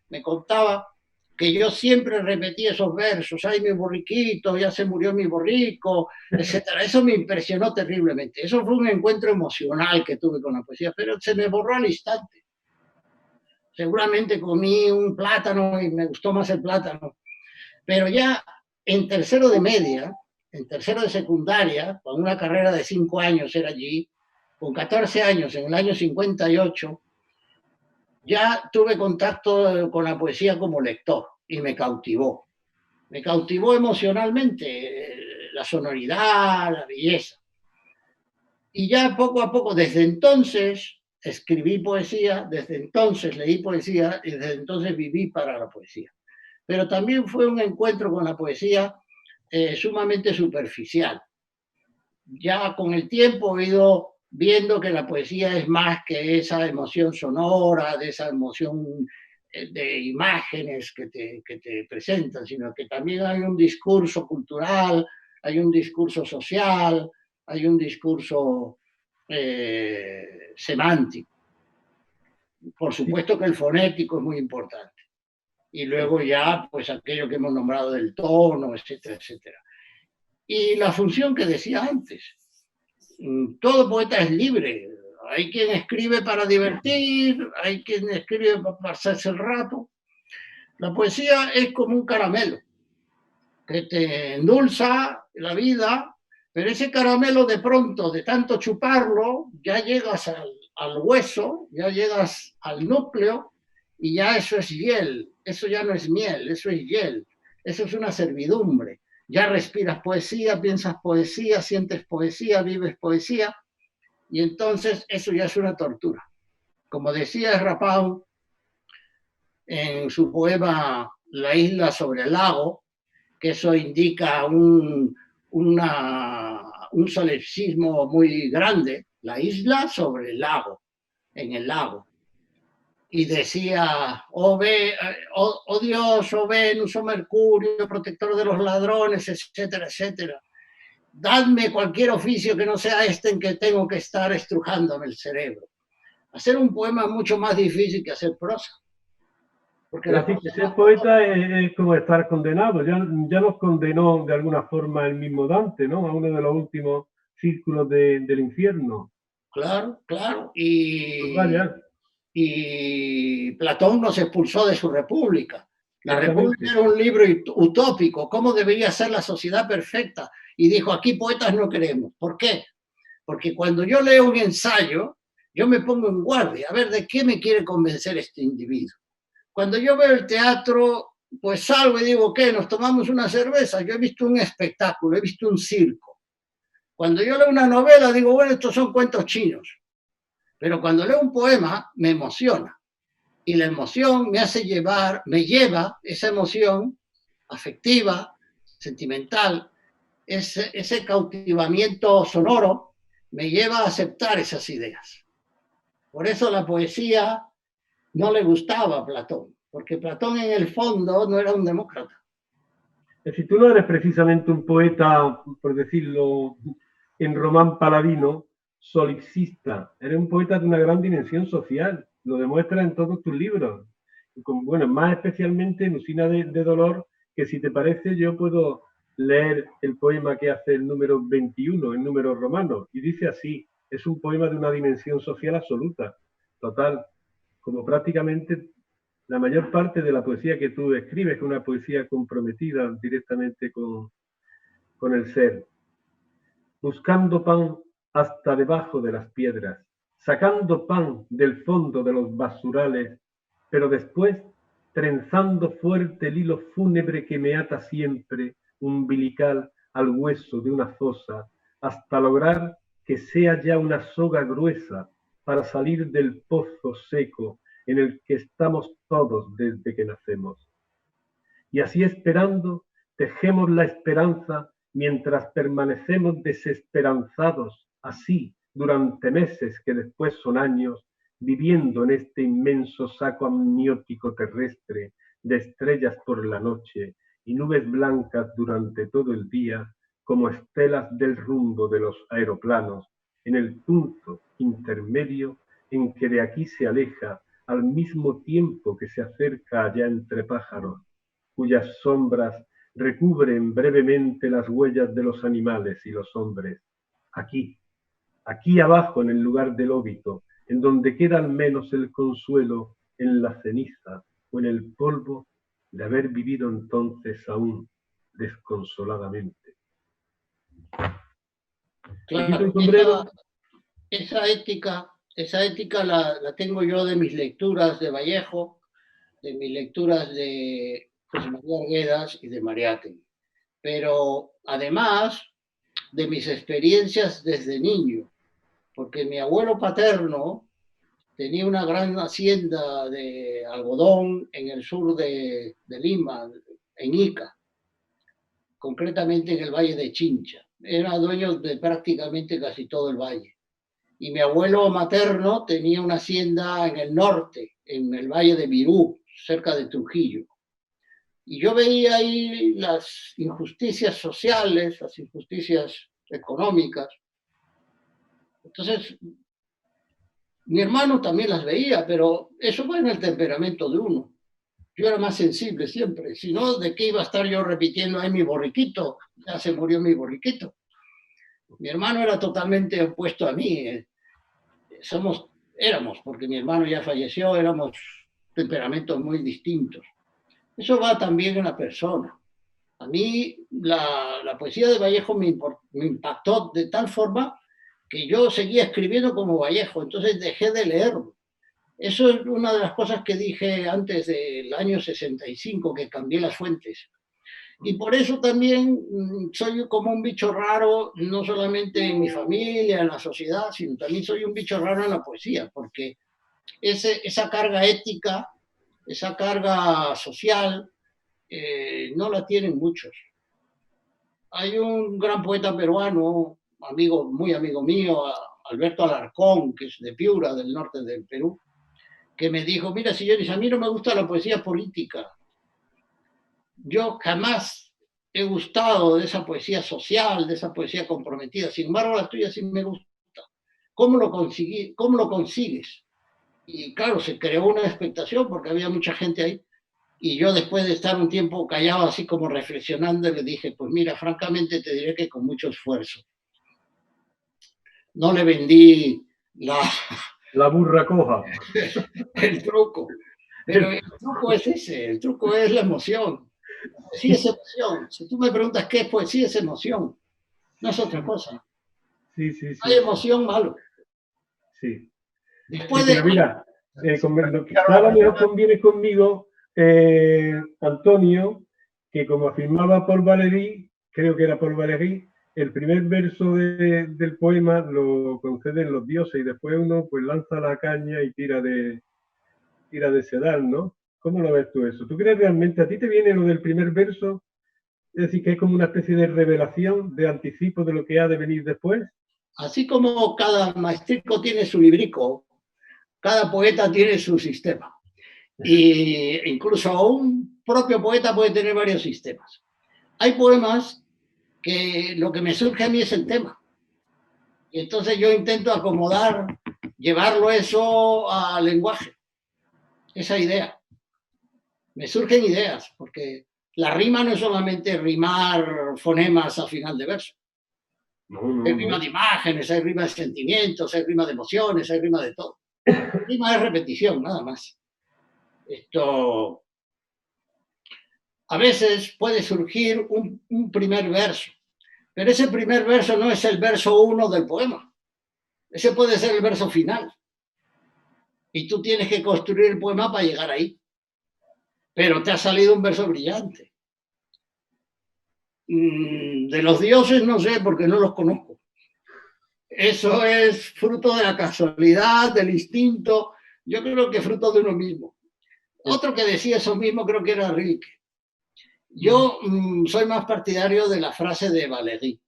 me contaba que yo siempre repetía esos versos, ay, mi borriquito, ya se murió mi borrico, etcétera. Eso me impresionó terriblemente. Eso fue un encuentro emocional que tuve con la poesía, pero se me borró al instante. Seguramente comí un plátano y me gustó más el plátano. Pero ya en tercero de media, en tercero de secundaria, con una carrera de 5 años era allí, con 14 años, en el año 58, ya tuve contacto con la poesía como lector y me cautivó. Me cautivó emocionalmente la sonoridad, la belleza. Y ya poco a poco, desde entonces, escribí poesía, desde entonces leí poesía y desde entonces viví para la poesía. Pero también fue un encuentro con la poesía sumamente superficial. Ya con el tiempo he ido viendo que la poesía es más que esa emoción sonora, de esa emoción de imágenes que te presentan, sino que también hay un discurso cultural, hay un discurso social, hay un discurso semántico. Por supuesto que el fonético es muy importante. Y luego ya, pues aquello que hemos nombrado del tono, etcétera, etcétera. Y la función que decía antes, todo poeta es libre. Hay quien escribe para divertir, hay quien escribe para pasarse el rato. La poesía es como un caramelo que te endulza la vida, pero ese caramelo de pronto, de tanto chuparlo, ya llegas al hueso, ya llegas al núcleo y ya eso es hiel. eso ya no es miel, eso es hiel, eso es una servidumbre. Ya respiras poesía, piensas poesía, sientes poesía, vives poesía, y entonces eso ya es una tortura. Como decía Rapau en su poema La isla sobre el lago, que eso indica un solipsismo muy grande, la isla sobre el lago, en el lago. Y decía, oh Dios, oh Venus, oh Mercurio, protector de los ladrones, etcétera, etcétera. Dadme cualquier oficio que no sea este en que tengo que estar estrujándome el cerebro. Hacer un poema es mucho más difícil que hacer prosa. Porque es decir, que ser poeta es como estar condenado. Ya nos condenó de alguna forma el mismo Dante, ¿no? A uno de los últimos círculos del infierno. Claro, claro. Pues vaya. Y Platón nos expulsó de su república. La república era un libro utópico, cómo debería ser la sociedad perfecta. Y dijo, aquí poetas no queremos. ¿Por qué? Porque cuando yo leo un ensayo, yo me pongo en guardia, a ver de qué me quiere convencer este individuo. Cuando yo veo el teatro, pues salgo y digo, ¿qué? ¿Nos tomamos una cerveza? Yo he visto un espectáculo, he visto un circo. Cuando yo leo una novela, digo, bueno, estos son cuentos chinos. Pero cuando leo un poema, me emociona. Y la emoción me hace me lleva esa emoción afectiva, sentimental, ese cautivamiento sonoro, me lleva a aceptar esas ideas. Por eso la poesía no le gustaba a Platón, porque Platón en el fondo no era un demócrata. Es decir, tú no eres precisamente un poeta, por decirlo en Román Paladino, solipsista. Eres un poeta de una gran dimensión social. Lo demuestras en todos tus libros. Bueno, más especialmente en Usina de Dolor, que si te parece yo puedo leer el poema que hace el número 21, en números romanos, y dice así, es un poema de una dimensión social absoluta, total, como prácticamente la mayor parte de la poesía que tú escribes, que es una poesía comprometida directamente con el ser. Buscando pan hasta debajo de las piedras, sacando pan del fondo de los basurales, pero después trenzando fuerte el hilo fúnebre que me ata siempre, umbilical, al hueso de una fosa, hasta lograr que sea ya una soga gruesa para salir del pozo seco en el que estamos todos desde que nacemos. Y así esperando, tejemos la esperanza mientras permanecemos desesperanzados, así durante meses que después son años, viviendo en este inmenso saco amniótico terrestre de estrellas por la noche y nubes blancas durante todo el día, como estelas del rumbo de los aeroplanos, en el punto intermedio en que de aquí se aleja al mismo tiempo que se acerca allá entre pájaros, cuyas sombras recubren brevemente las huellas de los animales y los hombres. Aquí, aquí abajo en el lugar del óbito, en donde queda al menos el consuelo en la ceniza o en el polvo de haber vivido entonces aún desconsoladamente. Claro, esa ética la tengo yo de mis lecturas de Vallejo, de mis lecturas de José María Arguedas y de Mariátegui. Pero además de mis experiencias desde niño, porque mi abuelo paterno tenía una gran hacienda de algodón en el sur de Lima, en Ica, concretamente en el Valle de Chincha. Era dueño de prácticamente casi todo el valle. Y mi abuelo materno tenía una hacienda en el norte, en el Valle de Virú, cerca de Trujillo. Y yo veía ahí las injusticias sociales, las injusticias económicas. Entonces, mi hermano también las veía, pero eso fue en el temperamento de uno. Yo era más sensible siempre. Si no, ¿de qué iba a estar yo repitiendo ahí mi borriquito? Ya se murió mi borriquito. Mi hermano era totalmente opuesto a mí. Éramos, porque mi hermano ya falleció, éramos temperamentos muy distintos. Eso va también en la persona. A mí la poesía de Vallejo me impactó de tal forma que yo seguía escribiendo como Vallejo, entonces dejé de leerlo. Eso es una de las cosas que dije antes del año 65, que cambié las fuentes. Y por eso también soy como un bicho raro, no solamente en mi familia, en la sociedad, sino también soy un bicho raro en la poesía, porque esa carga ética, esa carga social, no la tienen muchos. Hay un gran poeta peruano, muy amigo mío, Alberto Alarcón, que es de Piura, del norte del Perú, que me dijo, mira, señores, a mí no me gusta la poesía política. Yo jamás he gustado de esa poesía social, de esa poesía comprometida. Sin embargo, la tuya sí me gusta. ¿Cómo lo consigues? Y claro, se creó una expectación porque había mucha gente ahí. Y yo, después de estar un tiempo callado, así como reflexionando, le dije, pues mira, francamente te diré que con mucho esfuerzo. No le vendí la burra coja. el truco. Pero el truco es ese, el truco es la emoción. Sí, es emoción. Si tú me preguntas qué es poesía, es emoción. No es otra cosa. Sí, sí, sí. Hay emoción, malo. Sí. Después sí, pero mira, quizá a lo mejor conviene conmigo, Antonio, que como afirmaba Paul Valéry, creo que era Paul Valéry, el primer verso del poema lo conceden los dioses y después uno pues lanza la caña y tira de sedal, ¿no? ¿Cómo lo ves tú eso? ¿Tú crees realmente, a ti te viene lo del primer verso? Es decir, que es como una especie de revelación, de anticipo de lo que ha de venir después. Así como cada maestrico tiene su librico, cada poeta tiene su sistema. Y incluso un propio poeta puede tener varios sistemas. Hay poemas que lo que me surge a mí es el tema. Y entonces yo intento acomodar, llevarlo eso al lenguaje, esa idea. Me surgen ideas, porque la rima no es solamente rimar fonemas a final de verso. Hay rima de imágenes, hay rima de sentimientos, hay rima de emociones, hay rima de todo. Rima es repetición, nada más. Esto, a veces puede surgir un primer verso, pero ese primer verso no es el verso 1 del poema. Ese puede ser el verso final. Y tú tienes que construir el poema para llegar ahí. Pero te ha salido un verso brillante. De los dioses no sé, porque no los conozco. Eso es fruto de la casualidad, del instinto. Yo creo que fruto de uno mismo. Otro que decía eso mismo creo que era Rilke. Yo soy más partidario de la frase de Valéry,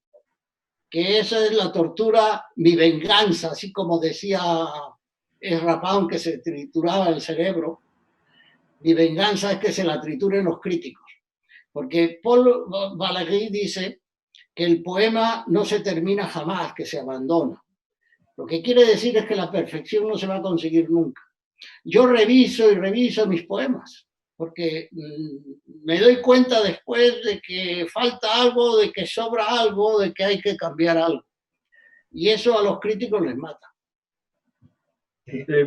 que esa es la tortura, mi venganza, así como decía Ezra Pound, que se trituraba el cerebro. Mi venganza es que se la trituren los críticos. Porque Paul Valéry dice que el poema no se termina jamás, que se abandona. Lo que quiere decir es que la perfección no se va a conseguir nunca. Yo reviso y reviso mis poemas, porque me doy cuenta después de que falta algo, de que sobra algo, de que hay que cambiar algo. Y eso a los críticos les mata.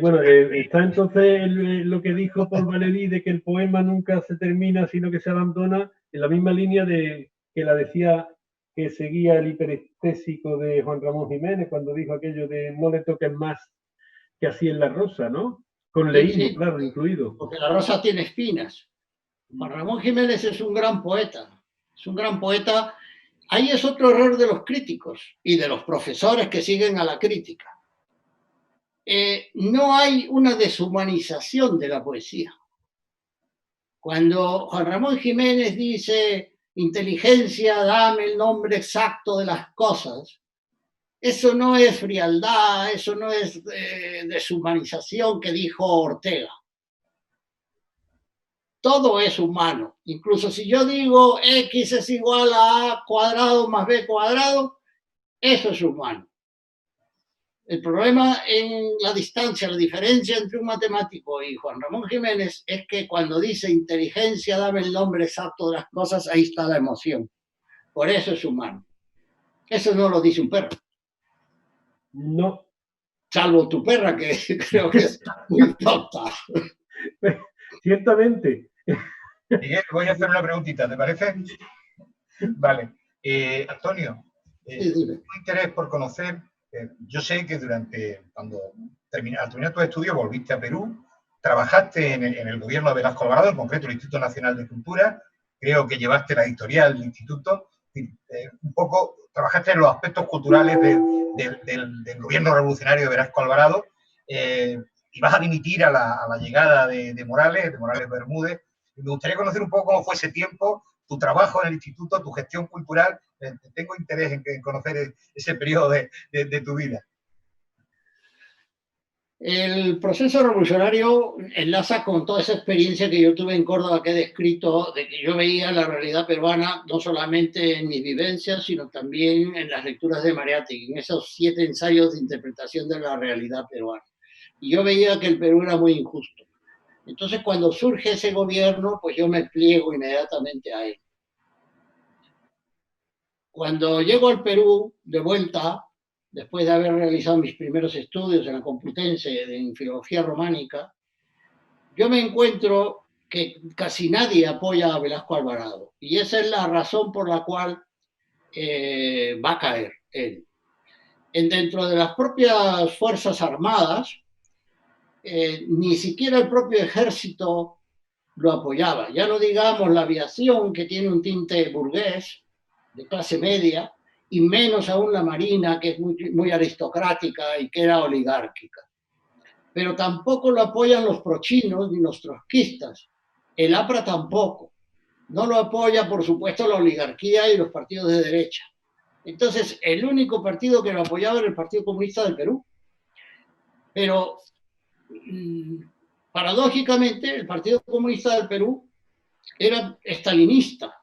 Bueno, está entonces lo que dijo Paul Valéry de que el poema nunca se termina, sino que se abandona, en la misma línea de que la decía que seguía el hiperestésico de Juan Ramón Jiménez cuando dijo aquello de no le toquen más que así en la rosa, ¿no? Con leísmo, sí, claro, incluido. Porque la rosa tiene espinas. Juan Ramón Jiménez es un gran poeta. Es un gran poeta. Ahí es otro error de los críticos y de los profesores que siguen a la crítica. No hay una deshumanización de la poesía. Cuando Juan Ramón Jiménez dice inteligencia, dame el nombre exacto de las cosas, eso no es frialdad, eso no es deshumanización que dijo Ortega. Todo es humano. Incluso si yo digo X es igual a A cuadrado más B cuadrado, eso es humano. El problema en la distancia, la diferencia entre un matemático y Juan Ramón Jiménez es que cuando dice inteligencia, dame el nombre exacto de las cosas, ahí está la emoción. Por eso es humano. Eso no lo dice un perro. No. Salvo tu perra, que creo que es muy tonta. Ciertamente. Miguel, voy a hacer una preguntita, ¿te parece? Vale. Antonio, tengo interés por conocer Yo sé que cuando al terminar tus estudios volviste a Perú, trabajaste en el gobierno de Velasco Alvarado, en concreto el Instituto Nacional de Cultura, creo que llevaste la editorial del instituto, un poco trabajaste en los aspectos culturales del gobierno revolucionario de Velasco Alvarado, y vas a dimitir a la llegada de Morales Bermúdez. Y me gustaría conocer un poco cómo fue ese tiempo, tu trabajo en el instituto, tu gestión cultural. Tengo interés en conocer ese periodo de tu vida. El proceso revolucionario enlaza con toda esa experiencia que yo tuve en Córdoba, que he descrito, de que yo veía la realidad peruana no solamente en mis vivencias, sino también en las lecturas de Mariátegui, en esos 7 ensayos de interpretación de la realidad peruana. Y yo veía que el Perú era muy injusto. Entonces, cuando surge ese gobierno, pues yo me pliego inmediatamente a él. Cuando llego al Perú de vuelta, después de haber realizado mis primeros estudios en la Complutense en filología románica, yo me encuentro que casi nadie apoya a Velasco Alvarado. Y esa es la razón por la cual va a caer él. Dentro de las propias Fuerzas Armadas, ni siquiera el propio ejército lo apoyaba. Ya no digamos la aviación, que tiene un tinte burgués, de clase media, y menos aún la Marina, que es muy aristocrática y que era oligárquica. Pero tampoco lo apoyan los prochinos ni los trotskistas. El APRA tampoco. No lo apoya, por supuesto, la oligarquía y los partidos de derecha. Entonces, el único partido que lo apoyaba era el Partido Comunista del Perú. Pero, paradójicamente, el Partido Comunista del Perú era estalinista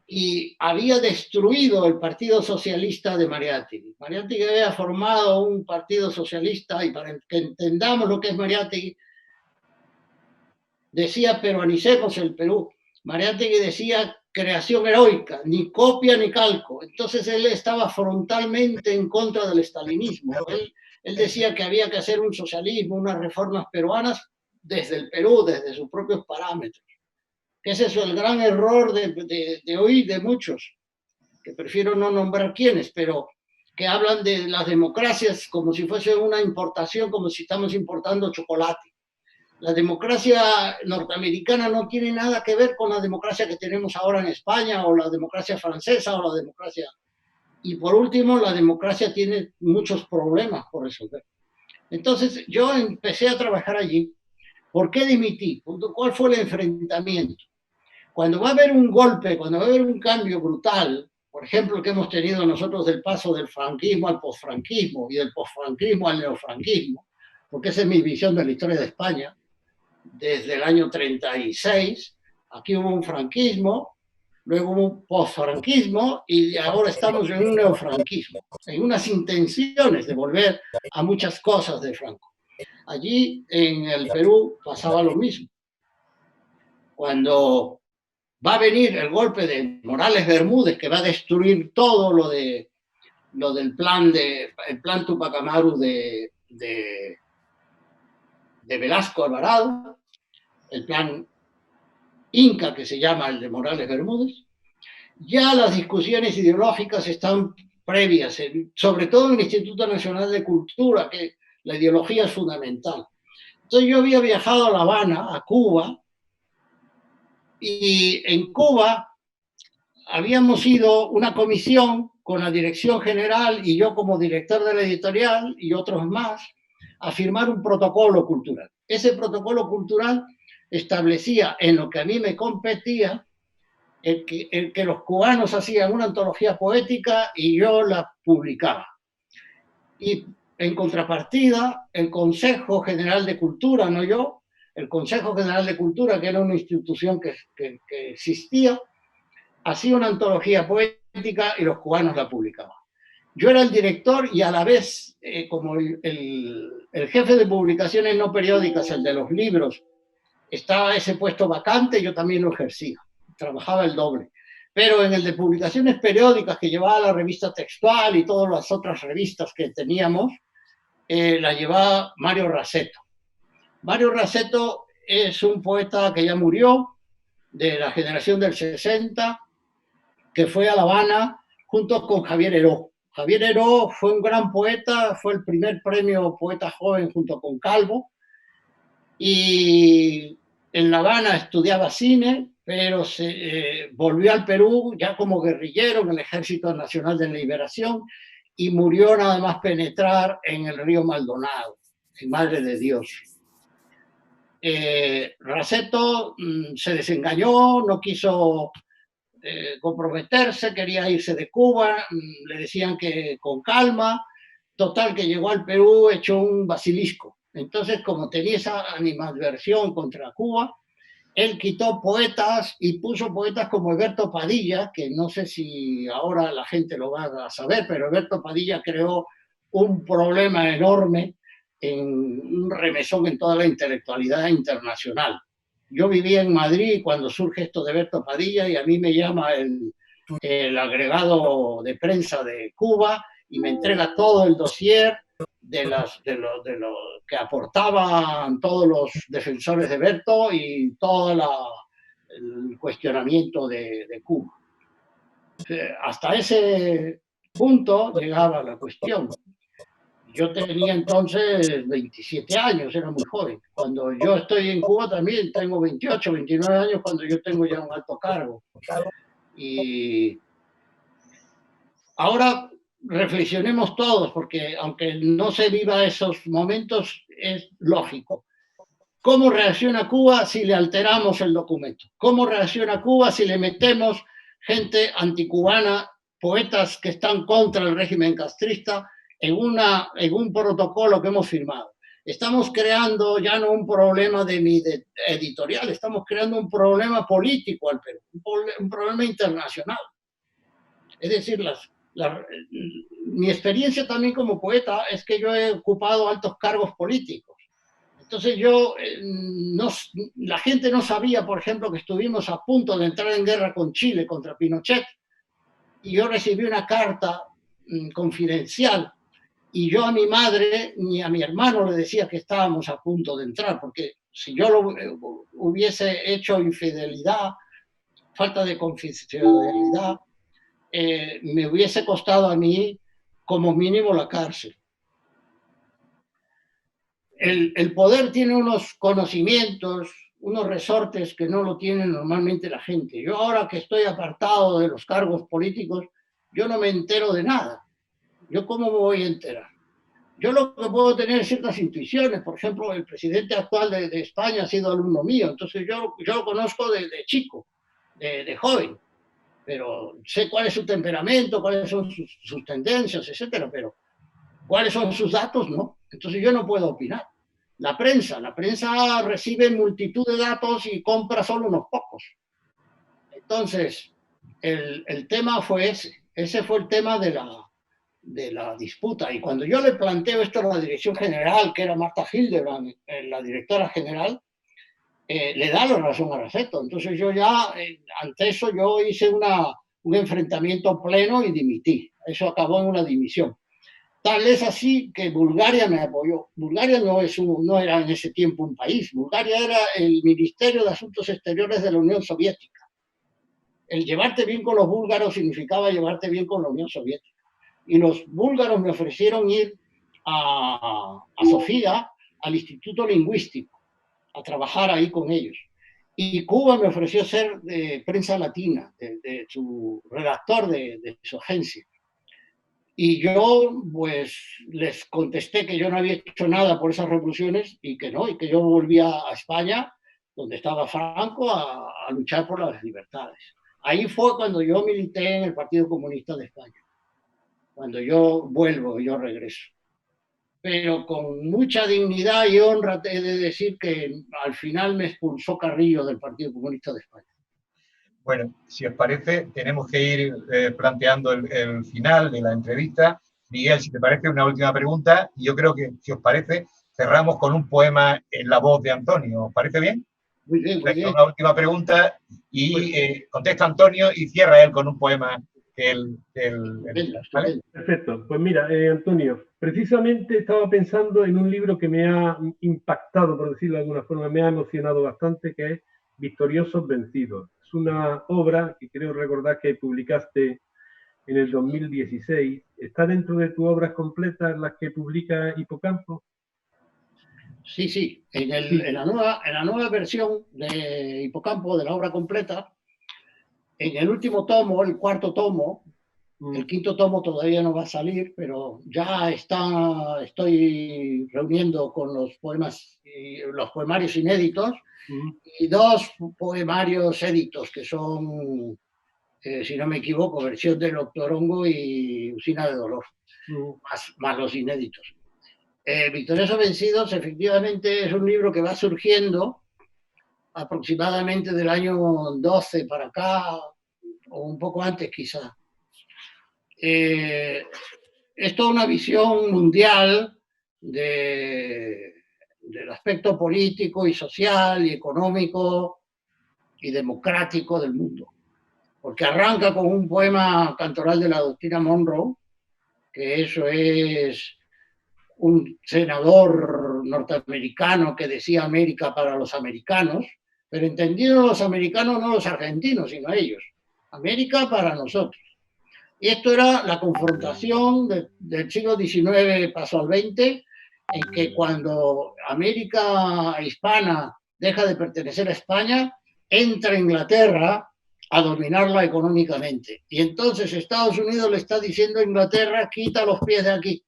y había destruido el Partido Socialista de Mariátegui. Mariátegui había formado un partido socialista, y para que entendamos lo que es Mariátegui, decía peruanicemos el Perú. Mariátegui decía creación heroica, ni copia ni calco. Entonces él estaba frontalmente en contra del estalinismo. Él decía que había que hacer un socialismo, unas reformas peruanas desde el Perú, desde sus propios parámetros. Que ese es el gran error de hoy de muchos, que prefiero no nombrar quiénes, pero que hablan de las democracias como si fuese una importación, como si estamos importando chocolate. La democracia norteamericana no tiene nada que ver con la democracia que tenemos ahora en España, o la democracia francesa, o la democracia... Y por último, la democracia tiene muchos problemas por resolver. Entonces, yo empecé a trabajar allí. ¿Por qué dimití? ¿Cuál fue el enfrentamiento? Cuando va a haber un golpe, cuando va a haber un cambio brutal, por ejemplo, que hemos tenido nosotros del paso del franquismo al posfranquismo y del posfranquismo al neofranquismo, porque esa es mi visión de la historia de España, desde el año 36, aquí hubo un franquismo, luego hubo un posfranquismo y ahora estamos en un neofranquismo, en unas intenciones de volver a muchas cosas de Franco. Allí en el Perú pasaba lo mismo. Cuando va a venir el golpe de Morales Bermúdez, que va a destruir todo lo del plan Tupac Amaru de Velasco Alvarado, el plan Inca, que se llama el de Morales Bermúdez. Ya las discusiones ideológicas están previas, sobre todo en el Instituto Nacional de Cultura, que la ideología es fundamental. Entonces yo había viajado a La Habana, a Cuba, y en Cuba habíamos ido una comisión con la dirección general y yo como director de la editorial y otros más a firmar un protocolo cultural. Ese protocolo cultural establecía en lo que a mí me competía el que los cubanos hacían una antología poética y yo la publicaba. Y en contrapartida, el Consejo General de Cultura, no yo, el Consejo General de Cultura, que era una institución que existía, hacía una antología poética y los cubanos la publicaban. Yo era el director y a la vez, como el jefe de publicaciones no periódicas, el de los libros, estaba ese puesto vacante, yo también lo ejercía, trabajaba el doble. Pero en el de publicaciones periódicas, que llevaba la revista Textual y todas las otras revistas que teníamos, la llevaba Mario Raceto. Mario Raceto es un poeta que ya murió, de la generación del 60, que fue a La Habana junto con Javier Heró. Javier Heró fue un gran poeta, fue el primer premio poeta joven junto con Calvo, y en La Habana estudiaba cine, pero volvió al Perú ya como guerrillero en el Ejército Nacional de Liberación y murió nada más penetrar en el río Maldonado, en Madre de Dios. Raceto se desengañó, no quiso comprometerse, quería irse de Cuba, le decían que con calma, total que llegó al Perú hecho un basilisco. Entonces, como tenía esa animadversión contra Cuba, él quitó poetas y puso poetas como Alberto Padilla, que no sé si ahora la gente lo va a saber, pero Alberto Padilla creó un problema enorme, un remesón en toda la intelectualidad internacional. Yo vivía en Madrid cuando surge esto de Alberto Padilla y a mí me llama el agregado de prensa de Cuba y me entrega todo el dossier de lo que aportaban todos los defensores de Berto y todo el cuestionamiento de Cuba. Hasta ese punto llegaba la cuestión. Yo tenía entonces 27 años, era muy joven. Cuando yo estoy en Cuba también tengo 28, 29 años cuando yo tengo ya un alto cargo. Y ahora reflexionemos todos, porque aunque no se viva esos momentos, es lógico. ¿Cómo reacciona Cuba si le alteramos el documento? ¿Cómo reacciona Cuba si le metemos gente anticubana, poetas que están contra el régimen castrista, en un protocolo que hemos firmado? Estamos creando ya no un problema de editorial, estamos creando un problema político al Perú, un problema internacional. Es decir, mi experiencia también como poeta es que yo he ocupado altos cargos políticos. Entonces la gente no sabía, por ejemplo, que estuvimos a punto de entrar en guerra con Chile contra Pinochet, y yo recibí una carta confidencial, y yo a mi madre ni a mi hermano le decía que estábamos a punto de entrar, porque si yo hubiese hecho infidelidad, falta de confidencialidad, me hubiese costado a mí como mínimo la cárcel. El poder tiene unos conocimientos, unos resortes que no lo tiene normalmente la gente. Yo ahora que estoy apartado de los cargos políticos, yo no me entero de nada. ¿Yo cómo me voy a enterar? Yo lo que puedo tener es ciertas intuiciones. Por ejemplo, el presidente actual de España ha sido alumno mío, entonces yo lo conozco de chico, de joven, pero sé cuál es su temperamento, cuáles son sus tendencias, etcétera, pero cuáles son sus datos, no. Entonces yo no puedo opinar. La prensa recibe multitud de datos y compra solo unos pocos. Entonces, el tema fue ese fue el tema de la disputa. Y cuando yo le planteo esto a la dirección general, que era Marta Hildebrand, la directora general, le da la razón a Raceto. Entonces yo ya, ante eso, yo hice un enfrentamiento pleno y dimití. Eso acabó en una dimisión. Tal es así que Bulgaria me apoyó. Bulgaria no era en ese tiempo un país. Bulgaria era el Ministerio de Asuntos Exteriores de la Unión Soviética. El llevarte bien con los búlgaros significaba llevarte bien con la Unión Soviética. Y los búlgaros me ofrecieron ir a Sofía, al Instituto Lingüístico, a trabajar ahí con ellos. Y Cuba me ofreció ser de prensa latina, de su redactor de su agencia. Y yo, pues, les contesté que yo no había hecho nada por esas revoluciones y que no, y que yo volvía a España, donde estaba Franco, a luchar por las libertades. Ahí fue cuando yo milité en el Partido Comunista de España, cuando yo vuelvo, yo regreso. Pero con mucha dignidad y honra he de decir que al final me expulsó Carrillo del Partido Comunista de España. Bueno, si os parece, tenemos que ir planteando el final de la entrevista. Miguel, si te parece, una última pregunta. Y yo creo que, si os parece, cerramos con un poema en la voz de Antonio. ¿Os parece bien? Muy bien, muy bien. Una última pregunta y contesta Antonio y cierra él con un poema ¿vale? Perfecto. Pues mira, Antonio, precisamente estaba pensando en un libro que me ha impactado, por decirlo de alguna forma, me ha emocionado bastante, que es Victoriosos Vencidos. Es una obra que creo recordar que publicaste en el 2016. ¿Está dentro de tus obras completas las que publica Hipocampo? Sí, sí. Sí. En la nueva versión de Hipocampo, de la obra completa, en el último tomo, el cuarto tomo, el quinto tomo todavía no va a salir, pero ya estoy reuniendo con los los poemarios inéditos y dos poemarios éditos que son, si no me equivoco, versión del Octorongo y Usina de Dolor, más los inéditos. Victoriosos Vencidos efectivamente es un libro que va surgiendo aproximadamente del año 12 para acá, o un poco antes quizá. Es toda una visión mundial del aspecto político y social y económico y democrático del mundo. Porque arranca con un poema cantoral de la doctrina Monroe, que eso es un senador norteamericano que decía América para los americanos, pero entendido los americanos, no los argentinos, sino ellos. América para nosotros. Y esto era la confrontación del siglo XIX pasó al XX, en que cuando América hispana deja de pertenecer a España, entra Inglaterra a dominarla económicamente. Y entonces Estados Unidos le está diciendo a Inglaterra, quita los pies de aquí.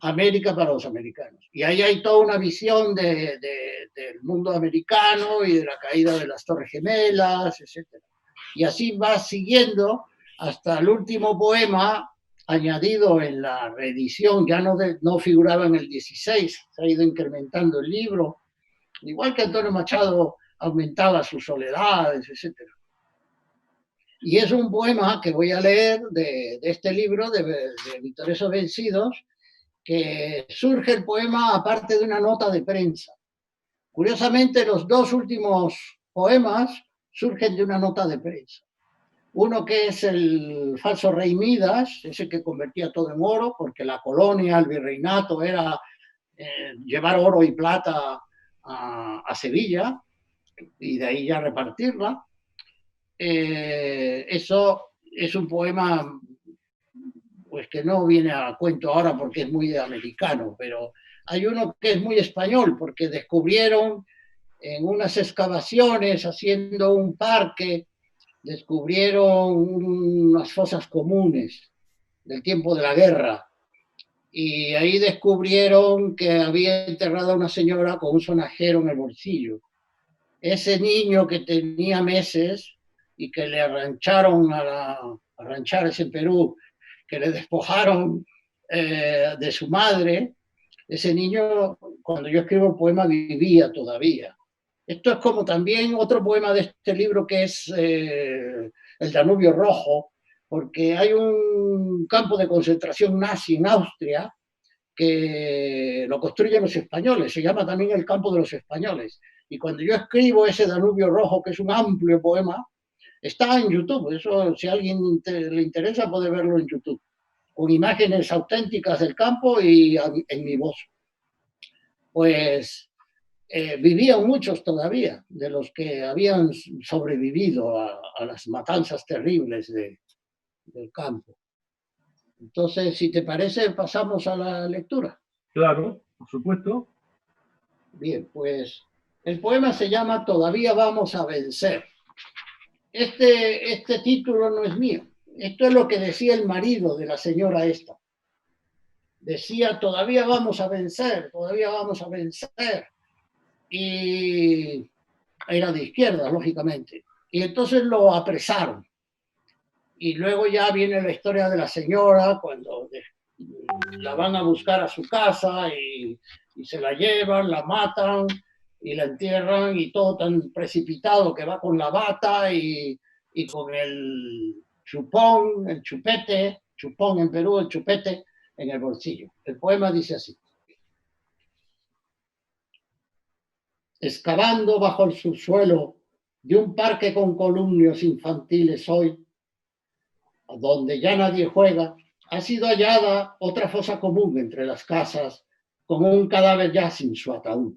América para los americanos. Y ahí hay toda una visión del mundo americano y de la caída de las Torres Gemelas, etc. Y así va siguiendo hasta el último poema añadido en la reedición, ya no figuraba en el 16, se ha ido incrementando el libro, igual que Antonio Machado aumentaba sus soledades, etc. Y es un poema que voy a leer de este libro de Victoriosos Vencidos, que surge el poema aparte de una nota de prensa. Curiosamente, los dos últimos poemas surgen de una nota de prensa. Uno que es el falso rey Midas, ese que convertía todo en oro, porque la colonia, el virreinato, era llevar oro y plata a Sevilla y de ahí ya repartirla. Eso es un poema pues que no viene a cuento ahora porque es muy americano, pero hay uno que es muy español porque descubrieron en unas excavaciones haciendo un parque, descubrieron unas fosas comunes del tiempo de la guerra y ahí descubrieron que había enterrado a una señora con un sonajero en el bolsillo. Ese niño que tenía meses y que le arrancharon arranchares en Perú, que le despojaron de su madre, ese niño, cuando yo escribo el poema, vivía todavía. Esto es como también otro poema de este libro que es El Danubio Rojo, porque hay un campo de concentración nazi en Austria que lo construyen los españoles, se llama también el campo de los españoles. Y cuando yo escribo ese Danubio Rojo, que es un amplio poema, está en YouTube, eso si a alguien le interesa puede verlo en YouTube, con imágenes auténticas del campo y en mi voz. Pues vivían muchos todavía de los que habían sobrevivido a las matanzas terribles del campo. Entonces, si te parece, pasamos a la lectura. Claro, por supuesto. Bien, pues el poema se llama Todavía vamos a vencer. Este título no es mío. Esto es lo que decía el marido de la señora esta. Decía, todavía vamos a vencer, todavía vamos a vencer. Y era de izquierda, lógicamente. Y entonces lo apresaron. Y luego ya viene la historia de la señora, cuando la van a buscar a su casa y se la llevan, la matan y la entierran y todo tan precipitado que va con la bata y con el chupón, el chupete, chupón en Perú, el chupete en el bolsillo. El poema dice así. Excavando bajo el subsuelo de un parque con columnios infantiles hoy, donde ya nadie juega, ha sido hallada otra fosa común entre las casas, con un cadáver ya sin su ataúd.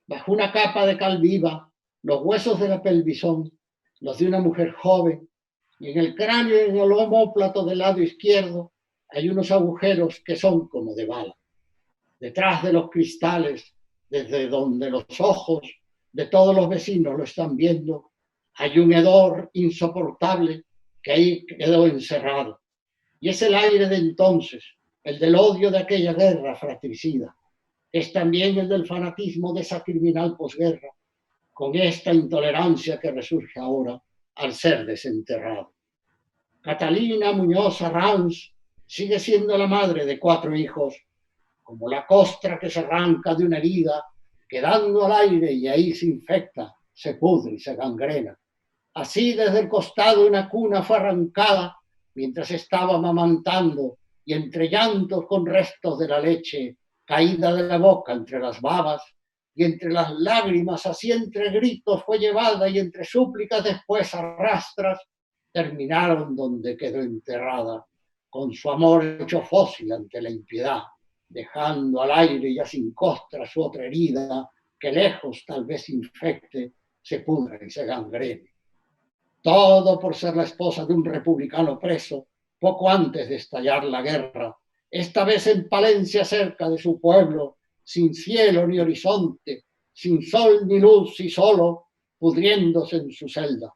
Bajo una capa de cal viva, los huesos de la pelvisón, los de una mujer joven, y en el cráneo y en el omóplato del lado izquierdo hay unos agujeros que son como de bala. Detrás de los cristales, desde donde los ojos de todos los vecinos lo están viendo, hay un hedor insoportable que ahí quedó encerrado. Y es el aire de entonces, el del odio de aquella guerra fratricida. Es también el del fanatismo de esa criminal posguerra, con esta intolerancia que resurge ahora al ser desenterrado. Catalina Muñoz Arranz sigue siendo la madre de 4 hijos, como la costra que se arranca de una herida, quedando al aire y ahí se infecta, se pudre y se gangrena. Así desde el costado una cuna fue arrancada mientras estaba amamantando y entre llantos con restos de la leche caída de la boca entre las babas y entre las lágrimas, así entre gritos fue llevada y entre súplicas después arrastras, terminaron donde quedó enterrada, con su amor hecho fósil ante la impiedad, dejando al aire ya sin costra su otra herida, que lejos tal vez infecte, se pudra y se gangrene. Todo por ser la esposa de un republicano preso, poco antes de estallar la guerra, esta vez en Palencia cerca de su pueblo, sin cielo ni horizonte, sin sol ni luz y solo, pudriéndose en su celda.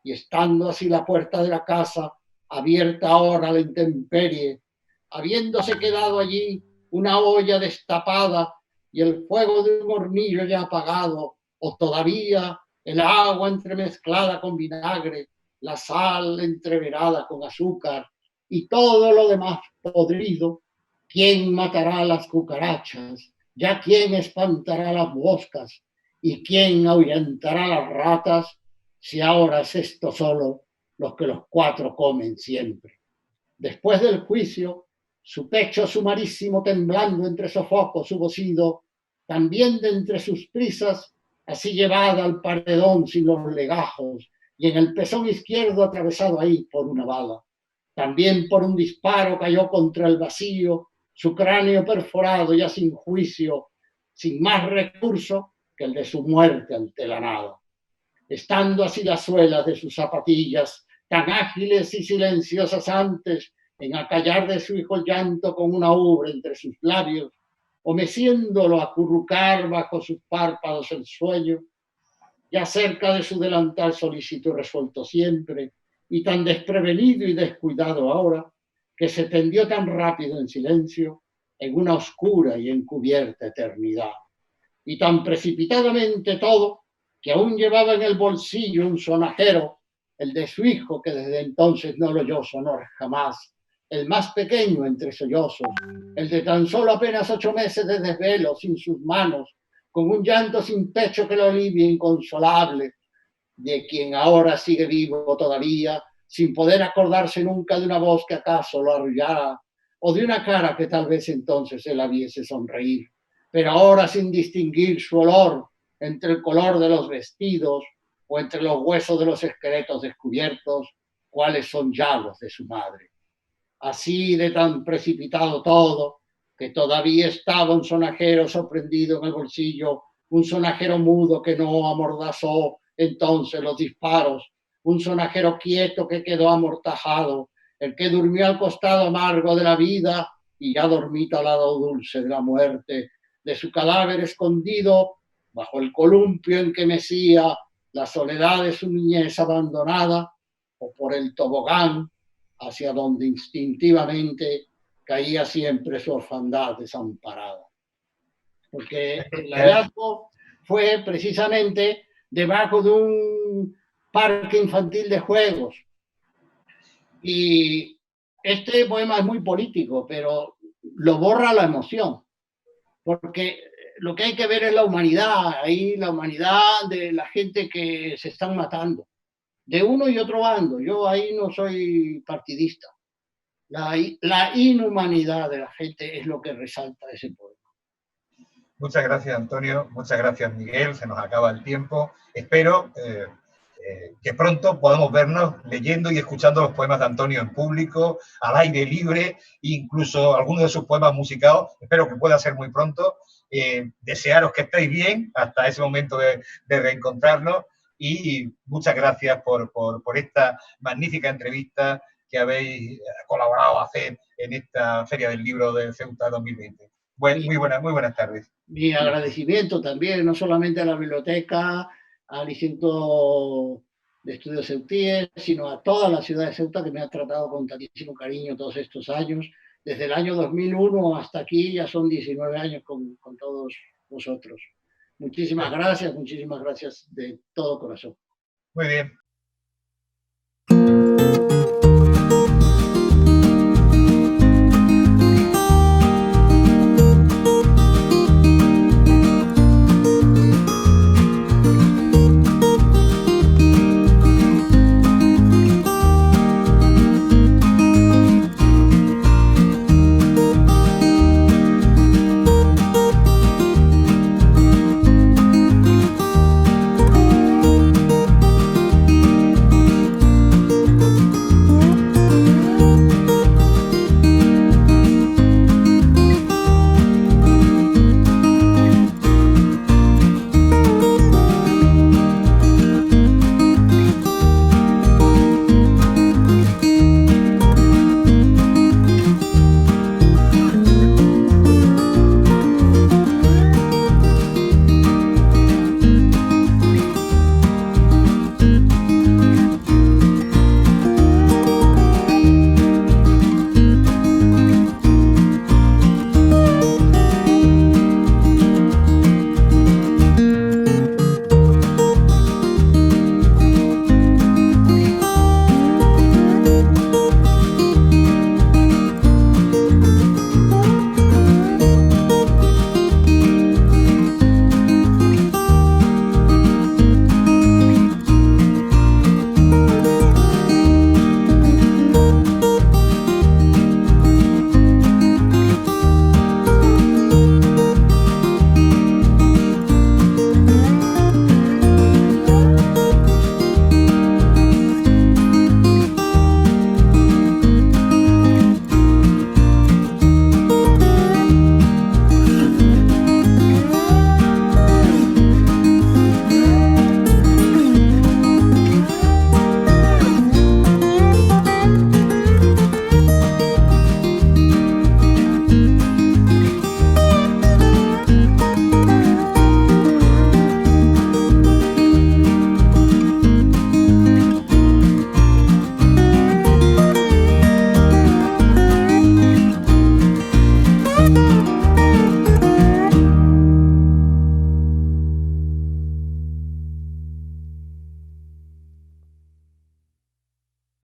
Y estando así la puerta de la casa, abierta ahora a la intemperie, habiéndose quedado allí una olla destapada y el fuego de un hornillo ya apagado, o todavía el agua entremezclada con vinagre, la sal entreverada con azúcar y todo lo demás podrido, ¿quién matará las cucarachas? ¿Ya quién espantará las moscas? ¿Y quién ahuyentará las ratas? Si ahora es esto solo lo que los 4 comen siempre. Después del juicio, su pecho sumarísimo temblando entre sofocos subosido, también de entre sus prisas, así llevada al paredón sin los legajos, y en el pezón izquierdo atravesado ahí por una bala. También por un disparo cayó contra el vacío, su cráneo perforado ya sin juicio, sin más recurso que el de su muerte ante la nada. Estando así las suelas de sus zapatillas, tan ágiles y silenciosas antes, en acallar de su hijo el llanto con una ubre entre sus labios, o meciéndolo acurrucar bajo sus párpados el sueño, ya cerca de su delantal solícito y resuelto siempre, y tan desprevenido y descuidado ahora, que se tendió tan rápido en silencio en una oscura y encubierta eternidad. Y tan precipitadamente todo, que aún llevaba en el bolsillo un sonajero, el de su hijo, que desde entonces no lo oyó sonar jamás, el más pequeño entre sollozos, el de tan solo apenas 8 meses de desvelo sin sus manos, con un llanto sin pecho que lo alivie inconsolable, de quien ahora sigue vivo todavía, sin poder acordarse nunca de una voz que acaso lo arrullara, o de una cara que tal vez entonces él viese sonreír, pero ahora sin distinguir su olor entre el color de los vestidos o entre los huesos de los esqueletos descubiertos, cuáles son ya los de su madre. Así de tan precipitado todo, que todavía estaba un sonajero sorprendido en el bolsillo, un sonajero mudo que no amordazó entonces los disparos, un sonajero quieto que quedó amortajado, el que durmió al costado amargo de la vida y ya dormito al lado dulce de la muerte, de su cadáver escondido bajo el columpio en que mecía la soledad de su niñez abandonada, o por el tobogán hacia donde instintivamente caía siempre su orfandad desamparada. Porque el hallazgo fue precisamente debajo de un parque infantil de juegos. Y este poema es muy político, pero lo borra la emoción, porque lo que hay que ver es la humanidad, ahí la humanidad de la gente que se están matando, de uno y otro bando. Yo ahí no soy partidista. La inhumanidad de la gente es lo que resalta ese poema. Muchas gracias, Antonio. Muchas gracias, Miguel. Se nos acaba el tiempo. Espero que pronto podamos vernos leyendo y escuchando los poemas de Antonio en público, al aire libre, incluso algunos de sus poemas musicados. Espero que pueda ser muy pronto. Desearos que estéis bien hasta ese momento de reencontrarnos y muchas gracias por esta magnífica entrevista que habéis colaborado a hacer en esta Feria del Libro de Ceuta 2020. Muy buenas tardes. Mi agradecimiento también, no solamente a la biblioteca, al Instituto de Estudios Ceutíes, sino a toda la ciudad de Ceuta, que me ha tratado con tantísimo cariño todos estos años. Desde el año 2001 hasta aquí ya son 19 años con todos vosotros. Muchísimas gracias de todo corazón. Muy bien.